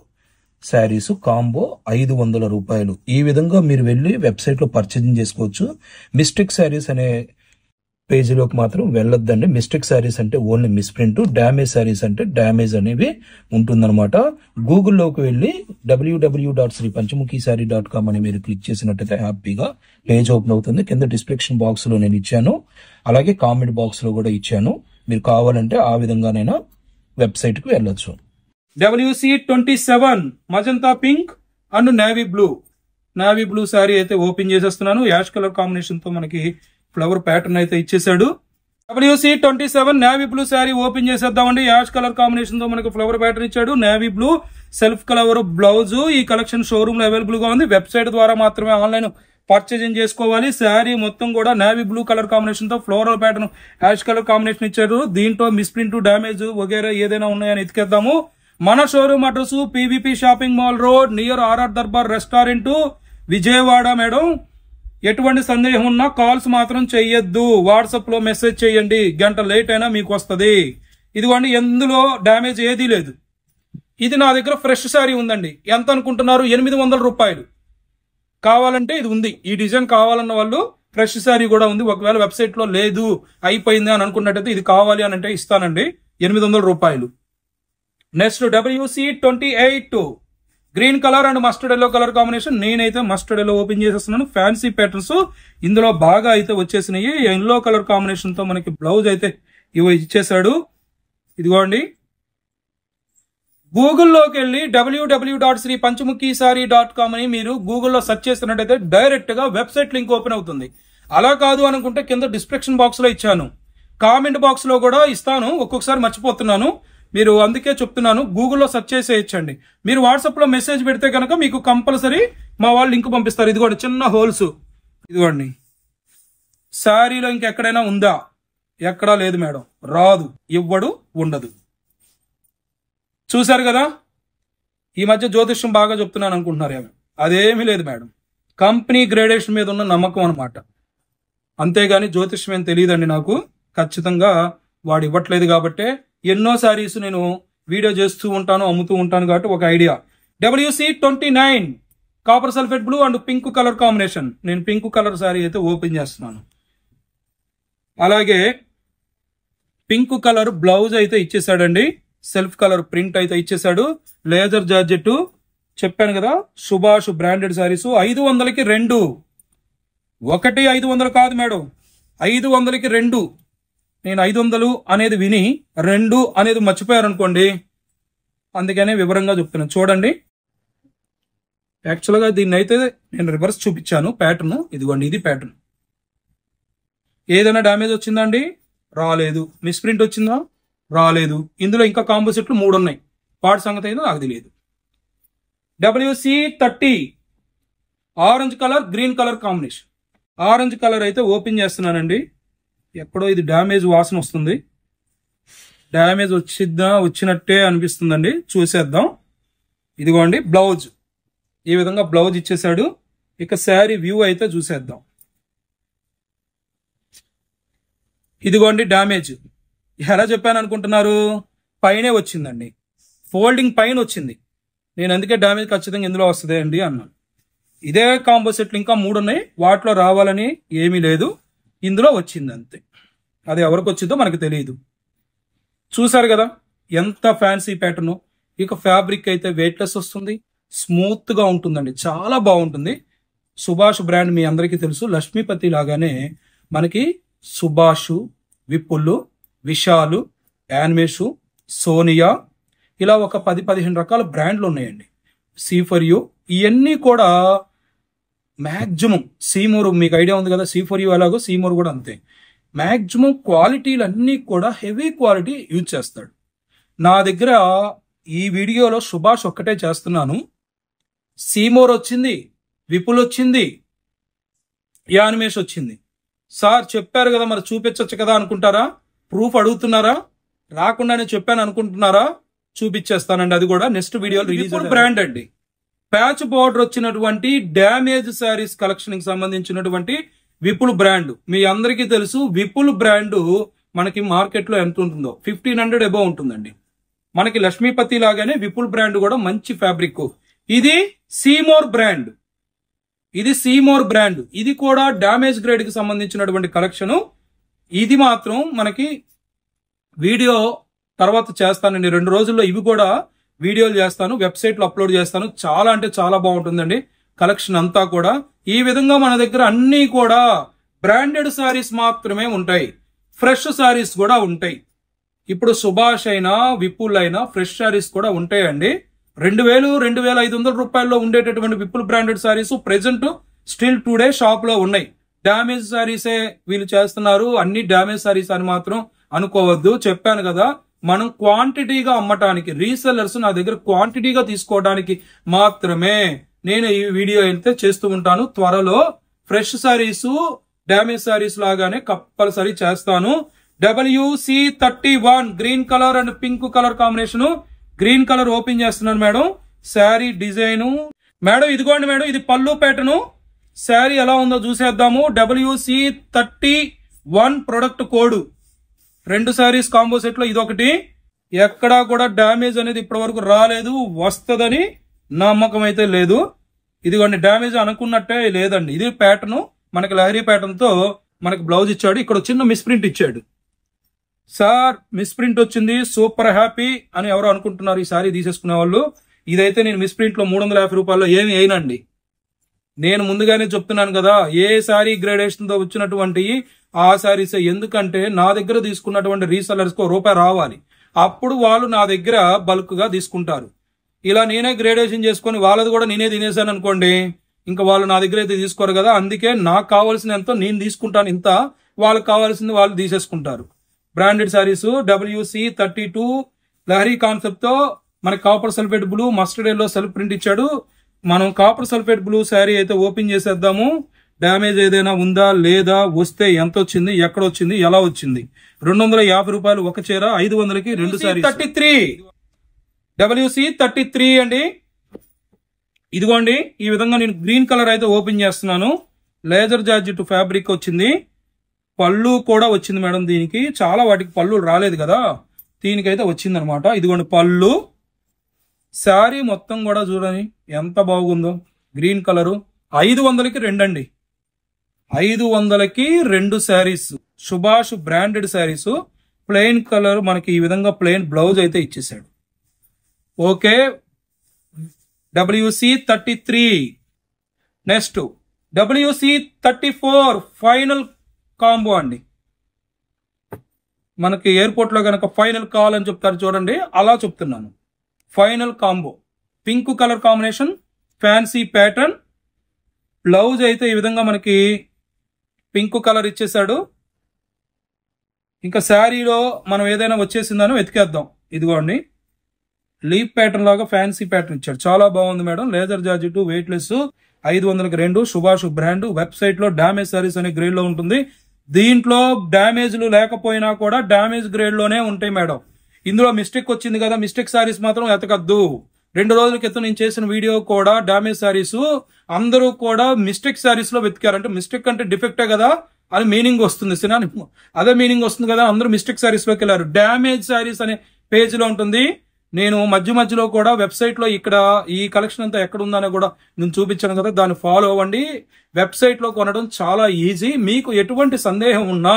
శారీస్ కాంబో 500 రూపాయలు. ఈ విధంగా మీరు వెళ్ళి వెబ్సైట్ లో పర్చేజింగ్ చేసుకోవచ్చు. మిస్టేక్ శారీస్ అనే పేజీలోకి మాత్రం వెళ్ళొద్దండి. మిస్టేక్ శారీస్ అంటే ఓన్లీ మిస్ప్రింట్, డ్యామేజ్ శారీస్ అంటే డ్యామేజ్ అనేవి ఉంటుందన్నమాట. గూగుల్లోకి వెళ్ళి www.sripanchamukhsaree.com అని మీరు క్లిక్ చేసినట్టయితే హ్యాపీగా పేజ్ ఓపెన్ అవుతుంది. కింద డిస్క్రిప్షన్ బాక్స్ లో నేను ఇచ్చాను, అలాగే కామెంట్ బాక్స్ లో కూడా ఇచ్చాను. మీరు కావాలంటే ఆ విధంగానైనా వెబ్సైట్ కు వెళ్ళొచ్చు. WC27 magenta pink and navy blue sari అయితే ఓపెన్ చేసేస్తున్నాను. యాష్ కలర్ కాంబినేషన్ తో మనకి ఫ్లవర్ ప్యాటర్న్ అయితే ఇచ్చేసాడు. WC27 navy blue sari open చేసేద్దామండి. యాష్ కలర్ కాంబినేషన్ తో మనకి ఫ్లవర్ ప్యాటర్న్ ఇచ్చాడు. Navy blue self colour blouse. ఈ కలెక్షన్ షోరూమ్ లో అవైలబుల్ గా ఉంది. వెబ్సైట్ ద్వారా మాత్రమే ఆన్లైన్ పర్చేజింగ్ చేసుకోవాలి. శారీ మొత్తం కూడా నేవీ బ్లూ కలర్ కాంబినేషన్ తో floral pattern ash colour combination ఇచ్చారు. దీంట్లో మిస్ప్రింట్, డ్యామేజ్ వగేరా ఏదైనా ఉన్నాయని ఎతికేద్దాము. మన showroom address PVP shopping mall road near RR Darbar restaurant, Vijayawada. Madam ఎటువంటి సందేహం ఉన్నా కాల్స్ మాత్రం చెయ్యొద్దు, వాట్సాప్ లో మెసేజ్ చేయండి. గంట లేట్ అయినా మీకు వస్తుంది. ఇదిగోండి, ఎందులో డ్యామేజ్ ఏదీ లేదు. ఇది నా దగ్గర ఫ్రెష్ శారీ ఉందండి. ఎంత అనుకుంటున్నారు? 800 రూపాయలు. కావాలంటే ఇది ఉంది. ఈ డిజైన్ కావాలన్న వాళ్ళు ఫ్రెష్ శారీ కూడా ఉంది. ఒకవేళ వెబ్సైట్ లో లేదు, అయిపోయింది అని అనుకున్నట్టయితే ఇది కావాలి అని అంటే ఇస్తానండి. 800 రూపాయలు. Next WC28 green colour and mustard yellow colour combination. నేనైతే మస్టర్డ్ ఎల్లో ఓపెన్ చేసేస్తున్నాను. ఫ్యాన్సీ ప్యాటర్న్స్ ఇందులో బాగా అయితే వచ్చేసినాయి. ఎల్లో కలర్ కాంబినేషన్ తో మనకి బ్లౌజ్ అయితే ఇవి ఇచ్చేసాడు. ఇదిగోండి, గూగుల్లోకి వెళ్ళి www.sripanchamukhsaree.com అని మీరు గూగుల్లో సెర్చ్ చేస్తున్నట్టయితే డైరెక్ట్ గా వెబ్సైట్ లింక్ ఓపెన్ అవుతుంది. అలా కాదు అనుకుంటే కింద డిస్క్రిప్షన్ బాక్స్ లో ఇచ్చాను, కామెంట్ బాక్స్ లో కూడా ఇస్తాను. ఒక్కొక్కసారి మర్చిపోతున్నాను, మీరు అందుకే చెప్తున్నాను. గూగుల్లో సెర్చ్ చేసేయచ్చండి. మీరు వాట్సాప్ లో మెసేజ్ పెడితే కనుక మీకు కంపల్సరీ మా వాళ్ళు లింక్ పంపిస్తారు. ఇదిగోండి చిన్న హోల్స్. ఇదిగోండి, శారీలో ఇంకెక్కడైనా ఉందా? ఎక్కడా లేదు మేడం. రాదు, ఇవ్వడు, ఉండదు. చూసారు కదా. ఈ మధ్య జ్యోతిష్యం బాగా చెప్తున్నాను అనుకుంటున్నారు ఏమో. అదేమీ లేదు మేడం. కంపెనీ గ్రేడేషన్ మీద ఉన్న నమ్మకం అనమాట. అంతేగాని జ్యోతిష్యం ఏం తెలియదండి నాకు. ఖచ్చితంగా వాడు ఇవ్వట్లేదు కాబట్టే ఎన్నో శారీస్ నేను వీడియో చేస్తూ ఉంటాను, అమ్ముతూ ఉంటాను కాబట్టి ఒక idea. WC29 copper sulphate blue and pink colour combination. నేను పింక్ కలర్ శారీ అయితే ఓపెన్ చేస్తున్నాను. అలాగే పింక్ కలర్ బ్లౌజ్ అయితే ఇచ్చేసాడండి. సెల్ఫ్ కలర్ ప్రింట్ అయితే ఇచ్చేసాడు. లేజర్ జార్జెట్ చెప్పాను కదా. సుభాష్ బ్రాండెడ్ శారీస్ 500కి 2. ఒకటి 500 కాదు మేడం, 500కి 2. నేను 500 అనేది విని 2 అనేది మర్చిపోయారనుకోండి. అందుకనే వివరంగా చెప్తున్నాను. చూడండి, యాక్చువల్గా దీన్ని అయితే నేను రివర్స్ చూపించాను ప్యాటర్న్. ఇదిగోండి, ఇది ప్యాటర్న్. ఏదైనా డ్యామేజ్ వచ్చిందా అండి? రాలేదు. మిస్ప్రింట్ వచ్చిందా? రాలేదు. ఇందులో ఇంకా కాంబో సెట్లు 3 ఉన్నాయి. వాటి సంగతి అయితే నాకు తెలియదు. WC30 orange colour green colour combination. Orange colour అయితే ఓపెన్ చేస్తున్నానండి. ఎక్కడో ఇది డ్యామేజ్ వాసన వస్తుంది. డ్యామేజ్ వచ్చినట్టే అనిపిస్తుందండి. చూసేద్దాం. ఇదిగోండి బ్లౌజ్. ఈ విధంగా బ్లౌజ్ ఇచ్చేసాడు. ఇక శారీ వ్యూ అయితే చూసేద్దాం. ఇదిగోండి డ్యామేజ్. ఎలా చెప్పాను అనుకుంటున్నారు? పైనే వచ్చిందండి, ఫోల్డింగ్ పైన వచ్చింది. నేను అందుకే డ్యామేజ్ ఖచ్చితంగా ఇందులో వస్తుంది అండి అన్నాను. ఇదే కాంబో సెట్లు ఇంకా 3 ఉన్నాయి. వాటిలో రావాలని ఏమీ లేదు, ఇందులో వచ్చింది అంతే. అది ఎవరికి వచ్చిందో మనకు తెలియదు. చూసారు కదా ఎంత ఫ్యాన్సీ ప్యాటర్న్. ఇక ఫ్యాబ్రిక్ అయితే వెయిట్లెస్ వస్తుంది. స్మూత్ గా ఉంటుందండి, చాలా బాగుంటుంది. సుభాష్ బ్రాండ్ మీ అందరికీ తెలుసు. లక్ష్మీపతి లాగానే మనకి సుభాష్, విపుల్, విశాలు, యాన్మేషు, సోనియా ఇలా ఒక 10-15 రకాల బ్రాండ్లు ఉన్నాయండి. C4U ఇవన్నీ కూడా మ్యాక్సిమం సీమోర్ మీకు ఐడియా ఉంది కదా, C4U ఎలాగో సీమోర్ కూడా అంతే. మ్యాక్సిమం క్వాలిటీలు అన్నీ కూడా హెవీ క్వాలిటీ యూజ్ చేస్తాడు. నా దగ్గర ఈ వీడియోలో సుభాష్ ఒక్కటే చేస్తున్నాను. సీమోర్ వచ్చింది, విపుల్ వచ్చింది, యానిమేష్ వచ్చింది. సార్ చెప్పారు కదా మరి చూపించచ్చు కదా అనుకుంటారా? ప్రూఫ్ అడుగుతున్నారా? రాకుండానే చెప్పాను అనుకుంటున్నారా? చూపించేస్తానండి, అది కూడా నెక్స్ట్ వీడియో రిలీజ్. బ్రాండ్ అండి, ప్యాచ్ బార్డర్ వచ్చినటువంటి డ్యామేజ్ శారీస్ కలెక్షన్ కి సంబంధించినటువంటి విపుల్ బ్రాండ్. మీ అందరికీ తెలుసు విపుల్ బ్రాండ్ మనకి మార్కెట్ లో ఎంత ఉంటుందో 1500 అబౌవ్ ఉంటుందండి. మనకి లక్ష్మీపతి లాగానే విపుల్ బ్రాండ్ కూడా మంచి ఫ్యాబ్రిక్. ఇది సీమోర్ బ్రాండ్, ఇది కూడా డ్యామేజ్ గ్రేడ్ కి సంబంధించినటువంటి కలెక్షన్. ఇది మాత్రం మనకి వీడియో తర్వాత చేస్తానండి, 2 రోజుల్లో ఇవి కూడా వీడియోలు చేస్తాను, వెబ్సైట్ లో అప్లోడ్ చేస్తాను. చాలా అంటే చాలా బాగుంటుందండి కలెక్షన్ అంతా కూడా. ఈ విధంగా మన దగ్గర అన్ని కూడా బ్రాండెడ్ సారీస్ మాత్రమే ఉంటాయి, ఫ్రెష్ సారీస్ కూడా ఉంటాయి. ఇప్పుడు సుభాష్ అయినా విపుల్ అయినా ఫ్రెష్ సారీస్ కూడా ఉంటాయండి. 2000-2500 రూపాయల్లో ఉండేటటువంటి Vipul branded saris present still today shop లో ఉన్నాయి. డ్యామేజ్ సారీసే వీళ్ళు చేస్తున్నారు, అన్ని డ్యామేజ్ సారీస్ అని మాత్రం అనుకోవద్దు. చెప్పాను కదా, మనం క్వాంటిటీగా అమ్మటానికి, రీసెల్లర్స్ నా దగ్గర క్వాంటిటీగా తీసుకోవడానికి మాత్రమే నేను ఈ వీడియో అయితే చేస్తూ ఉంటాను. త్వరలో ఫ్రెష్ సారీస్, డ్యామేజ్ సారీస్ లాగానే కంపల్సరీ చేస్తాను. WC31 green colour and pink colour combination. Green colour open చేస్తున్నాను మేడం. శారీ డిజైన్ మేడం ఇదిగోండి మేడం, ఇది పళ్ళు ప్యాటర్న్. శారీ ఎలా ఉందో చూసేద్దాము. WC31 product code. 2 saris combo set లో ఇదొకటి. ఎక్కడా కూడా డ్యామేజ్ అనేది ఇప్పటి వరకు రాలేదు, వస్తుందని నమ్మకం అయితే లేదు. ఇదిగోండి డ్యామేజ్ అనుకున్నట్టే లేదండి. ఇది ప్యాటర్న్, మనకి లహరీ ప్యాటర్న్ తో మనకి బ్లౌజ్ ఇచ్చాడు. ఇక్కడ చిన్న మిస్ప్రింట్ ఇచ్చాడు. సార్ మిస్ప్రింట్ వచ్చింది, సూపర్ హ్యాపీ అని ఎవరు అనుకుంటున్నారు ఈ సారీ తీసేసుకునే వాళ్ళు. ఇదైతే నేను మిస్ప్రింట్ లో 350 రూపాయల్లో ఏమి అయినండి. నేను ముందుగానే చెప్తున్నాను కదా, ఏ సారీ గ్రేడేషన్ తో వచ్చినటువంటి ఆ సారీస్. ఎందుకంటే నా దగ్గర తీసుకున్నటువంటి రీసెల్లర్స్ కు రూపాయి రావాలి, అప్పుడు వాళ్ళు నా దగ్గర బల్క్ గా తీసుకుంటారు. ఇలా నేనే గ్రేడేషన్ చేసుకుని వాళ్ళది కూడా నేనే తినేసాను అనుకోండి, ఇంకా వాళ్ళు నా దగ్గర అయితే తీసుకోరు కదా. అందుకే నాకు కావాల్సిన ఎంతో నేను తీసుకుంటాను, ఇంత వాళ్ళకి కావాల్సింది వాళ్ళు తీసేసుకుంటారు. బ్రాండెడ్ సారీస్ WC32 లహరీ కాన్సెప్ట్ తో మనకి copper sulphate blue, mustard yellow self print ఇచ్చాడు. మనం కాపర్ సల్ఫేట్ బ్లూ శారీ అయితే ఓపెన్ చేసేద్దాము. డ్యామేజ్ ఏదైనా ఉందా లేదా, వస్తే ఎంత వచ్చింది, ఎక్కడ వచ్చింది, ఎలా వచ్చింది. 250 రూపాయలు ఒక చీర, 500కి 2 శారీ. WC33 అండి. ఇదిగోండి ఈ విధంగా నేను గ్రీన్ కలర్ అయితే ఓపెన్ చేస్తున్నాను. లేజర్ జార్జెట్ ఫ్యాబ్రిక్ వచ్చింది. పళ్ళు కూడా వచ్చింది మేడం. దీనికి చాలా వాటికి పళ్ళు రాలేదు కదా, దీనికైతే వచ్చింది అనమాట. ఇదిగోండి పళ్ళు. శారీ మొత్తం కూడా చూడండి ఎంత బాగుందో. గ్రీన్ కలరు 500కి 2 అండి. 500కి 2 saris. Subhash branded saris. Plain colour మనకి ఈ విధంగా ప్లెయిన్ బ్లౌజ్ అయితే ఇచ్చేసాడు. Okay. WC33. Next WC34 final combo అండి. మనకి ఎయిర్పోర్ట్ లో కనుక ఫైనల్ కావాలని చెప్తారు చూడండి, అలా చెప్తున్నాను. Final combo pink colour combination, fancy pattern. Blouse అయితే ఈ విధంగా మనకి పింక్ కలర్ ఇచ్చేసాడు. ఇంకా శారీలో మనం ఏదైనా వచ్చేసిందని వెతికేద్దాం. ఇదిగోండి లీప్ ప్యాటర్న్ లాగా ఫ్యాన్సీ ప్యాటర్న్ ఇచ్చాడు, చాలా బాగుంది madam. Laser georgette, weight less, 500కి 2. సుభాష్ బ్రాండ్. వెబ్సైట్ లో డ్యామేజ్ సారీస్ అనే గ్రేడ్ లో ఉంటుంది. దీంట్లో డ్యామేజ్లు లేకపోయినా కూడా డ్యామేజ్ గ్రేడ్ లోనే ఉంటాయి మేడం. ఇందులో మిస్టేక్ వచ్చింది కదా, మిస్టేక్ సారీస్ మాత్రం ఎతకద్దు. 2 రోజుల క్రితం నేను చేసిన వీడియో కూడా డ్యామేజ్ సారీస్, అందరూ కూడా మిస్టేక్ సారీస్ లో వెతికారంటే, మిస్టేక్ అంటే డిఫెక్టే కదా అని మీనింగ్ వస్తుంది, సినానిమ్ అదే మీనింగ్ వస్తుంది కదా. అందరూ మిస్టేక్ సారీస్ లోకి వెళ్ళారు. డ్యామేజ్ సారీస్ అనే పేజ్ లో ఉంటుంది. నేను మధ్యలో కూడా వెబ్సైట్ లో ఇక్కడ ఈ కలెక్షన్ అంతా ఎక్కడ ఉందనే కూడా నేను చూపించాను కదా, దాన్ని ఫాలో అవ్వండి. వెబ్సైట్ లో కొనడం చాలా ఈజీ. మీకు ఎటువంటి సందేహం ఉన్నా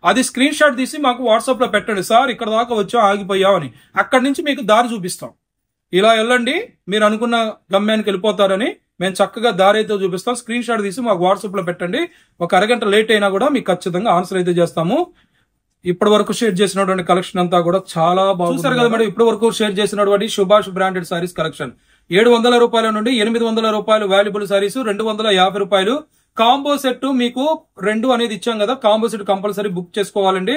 అది స్క్రీన్ షాట్ తీసి మాకు వాట్సాప్ లో పెట్టండి. సార్ ఇక్కడ దాకా వచ్చా, ఆగిపోయామని. అక్కడి నుంచి మీకు దారి చూపిస్తాం. ఇలా వెళ్ళండి, మీరు అనుకున్న గమ్యానికి వెళ్ళిపోతారని మేము చక్కగా దారి అయితే చూపిస్తాం. స్క్రీన్ షాట్ తీసి మాకు వాట్సాప్ లో పెట్టండి. ఒక అరగంట లేట్ అయినా కూడా మీకు ఖచ్చితంగా ఆన్సర్ అయితే చేస్తాము. ఇప్పటి వరకు షేర్ చేసినటువంటి కలెక్షన్ అంతా కూడా చాలా బాగుంది. చూసారు కదా మేడం, ఇప్పటి వరకు షేర్ చేసినటువంటి సుభాష్ బ్రాండెడ్ సారీస్ కలెక్షన్ 700 రూపాయల నుండి 800 రూపాయలు వాల్యుబుల్ సారీస్, 250 రూపాయలు కాంబో సెట్. మీకు 2 అనేది ఇచ్చాం కదా, కాంబో సెట్ కంపల్సరీ బుక్ చేసుకోవాలండి.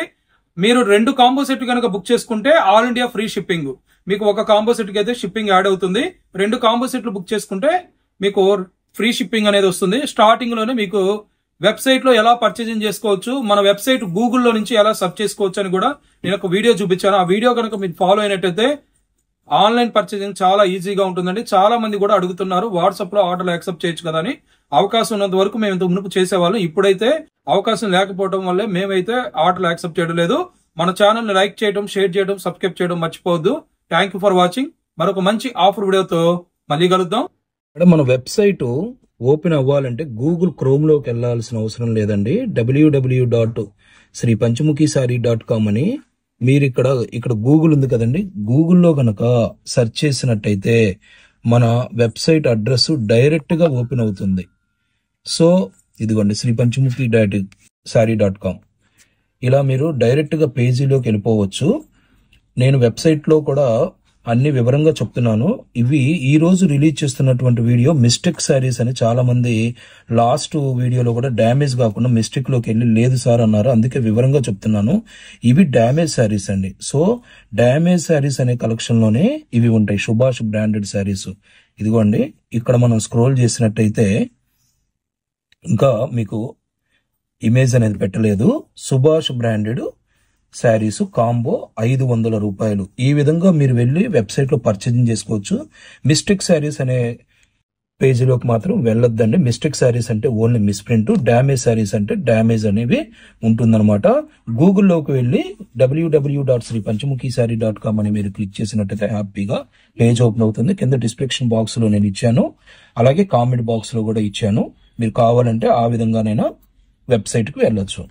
మీరు 2 కాంబో సెట్ కనుక బుక్ చేసుకుంటే ఆల్ ఇండియా ఫ్రీ షిప్పింగ్. మీకు ఒక కాంబో సెట్ కి అయితే షిప్పింగ్ యాడ్ అవుతుంది. 2 కాంబో సెట్లు బుక్ చేసుకుంటే మీకు ఫ్రీ షిప్పింగ్ అనేది వస్తుంది. స్టార్టింగ్ లోనే మీకు వెబ్సైట్ లో ఎలా పర్చేజింగ్ చేసుకోవచ్చు, మన వెబ్సైట్ గూగుల్లో నుంచి ఎలా సెర్చ్ చేసుకోవచ్చు అని కూడా నేను ఒక వీడియో చూపించాను. ఆ వీడియో కనుక మీరు ఫాలో అయినట్టయితే ఆన్లైన్ పర్చేజింగ్ చాలా ఈజీగా ఉంటుందండి. చాలా మంది కూడా అడుగుతున్నారు వాట్సాప్ లో ఆర్డర్లు యాక్సెప్ట్ చేయొచ్చు కదా అని. అవకాశం ఉన్నంత వరకు మేము ఇంత మునుపు చేసేవాళ్ళం. ఇప్పుడైతే అవకాశం లేకపోవడం వల్లే మేమైతే ఆర్డర్లు యాక్సెప్ట్ చేయడం లేదు. మన ఛానల్ ని లైక్ చేయడం, షేర్ చేయడం, సబ్స్క్రైబ్ చేయడం మర్చిపోవద్దు. Thank you for watching. మరొక మంచి ఆఫర్ వీడియోతో మళ్ళీ కలుద్దాం. మన వెబ్సైట్ ఓపెన్ అవ్వాలంటే గూగుల్ క్రోమ్ లోకి వెళ్లాల్సిన అవసరం లేదండి. www.sripanchmukhisaree.com అని మీరు ఇక్కడ గూగుల్ ఉంది కదండి, గూగుల్లో గనక సెర్చ్ చేసినట్టయితే మన వెబ్సైట్ అడ్రస్ డైరెక్ట్ గా ఓపెన్ అవుతుంది. సో ఇదిగోండి sripanchmukhisaree.com. ఇలా మీరు డైరెక్ట్ గా పేజీలోకి వెళ్ళిపోవచ్చు. నేను వెబ్సైట్ లో కూడా అన్ని వివరంగా చెప్తున్నాను. ఇవి ఈ రోజు రిలీజ్ చేస్తున్నటువంటి వీడియో మిస్టేక్ శారీస్ అని చాలా మంది లాస్ట్ వీడియోలో కూడా డ్యామేజ్ కాకుండా మిస్టేక్ లోకి వెళ్ళి లేదు సార్ అన్నారు. అందుకే వివరంగా చెప్తున్నాను. ఇవి డ్యామేజ్ శారీస్ అండి. సో డ్యామేజ్ శారీస్ అనే కలెక్షన్ లోనే ఇవి ఉంటాయి, సుభాష్ బ్రాండెడ్ శారీస్. ఇదిగోండి, ఇక్కడ మనం స్క్రోల్ చేసినట్టయితే ఇంకా మీకు ఇమేజ్ అనేది పెట్టలేదు. సుభాష్ బ్రాండెడ్ శారీస్ కాంబో 500 రూపాయలు. ఈ విధంగా మీరు వెళ్ళి వెబ్సైట్ లో పర్చేజింగ్ చేసుకోవచ్చు. మిస్టేక్ శారీస్ అనే పేజీలోకి మాత్రం వెళ్ళొద్దండి. మిస్టేక్ శారీస్ అంటే ఓన్లీ మిస్ప్రింట్, డ్యామేజ్ శారీస్ అంటే డ్యామేజ్ అనేవి ఉంటుందన్నమాట. గూగుల్లోకి వెళ్ళి www.sripanchmukhisaree.com అని మీరు క్లిక్ చేసినట్టయితే హ్యాపీగా పేజ్ ఓపెన్ అవుతుంది. కింద డిస్క్రిప్షన్ బాక్స్ లో నేను ఇచ్చాను, అలాగే కామెంట్ బాక్స్ లో కూడా ఇచ్చాను. మీరు కావాలంటే ఆ విధంగానైనా వెబ్సైట్ కు వెళ్ళొచ్చు.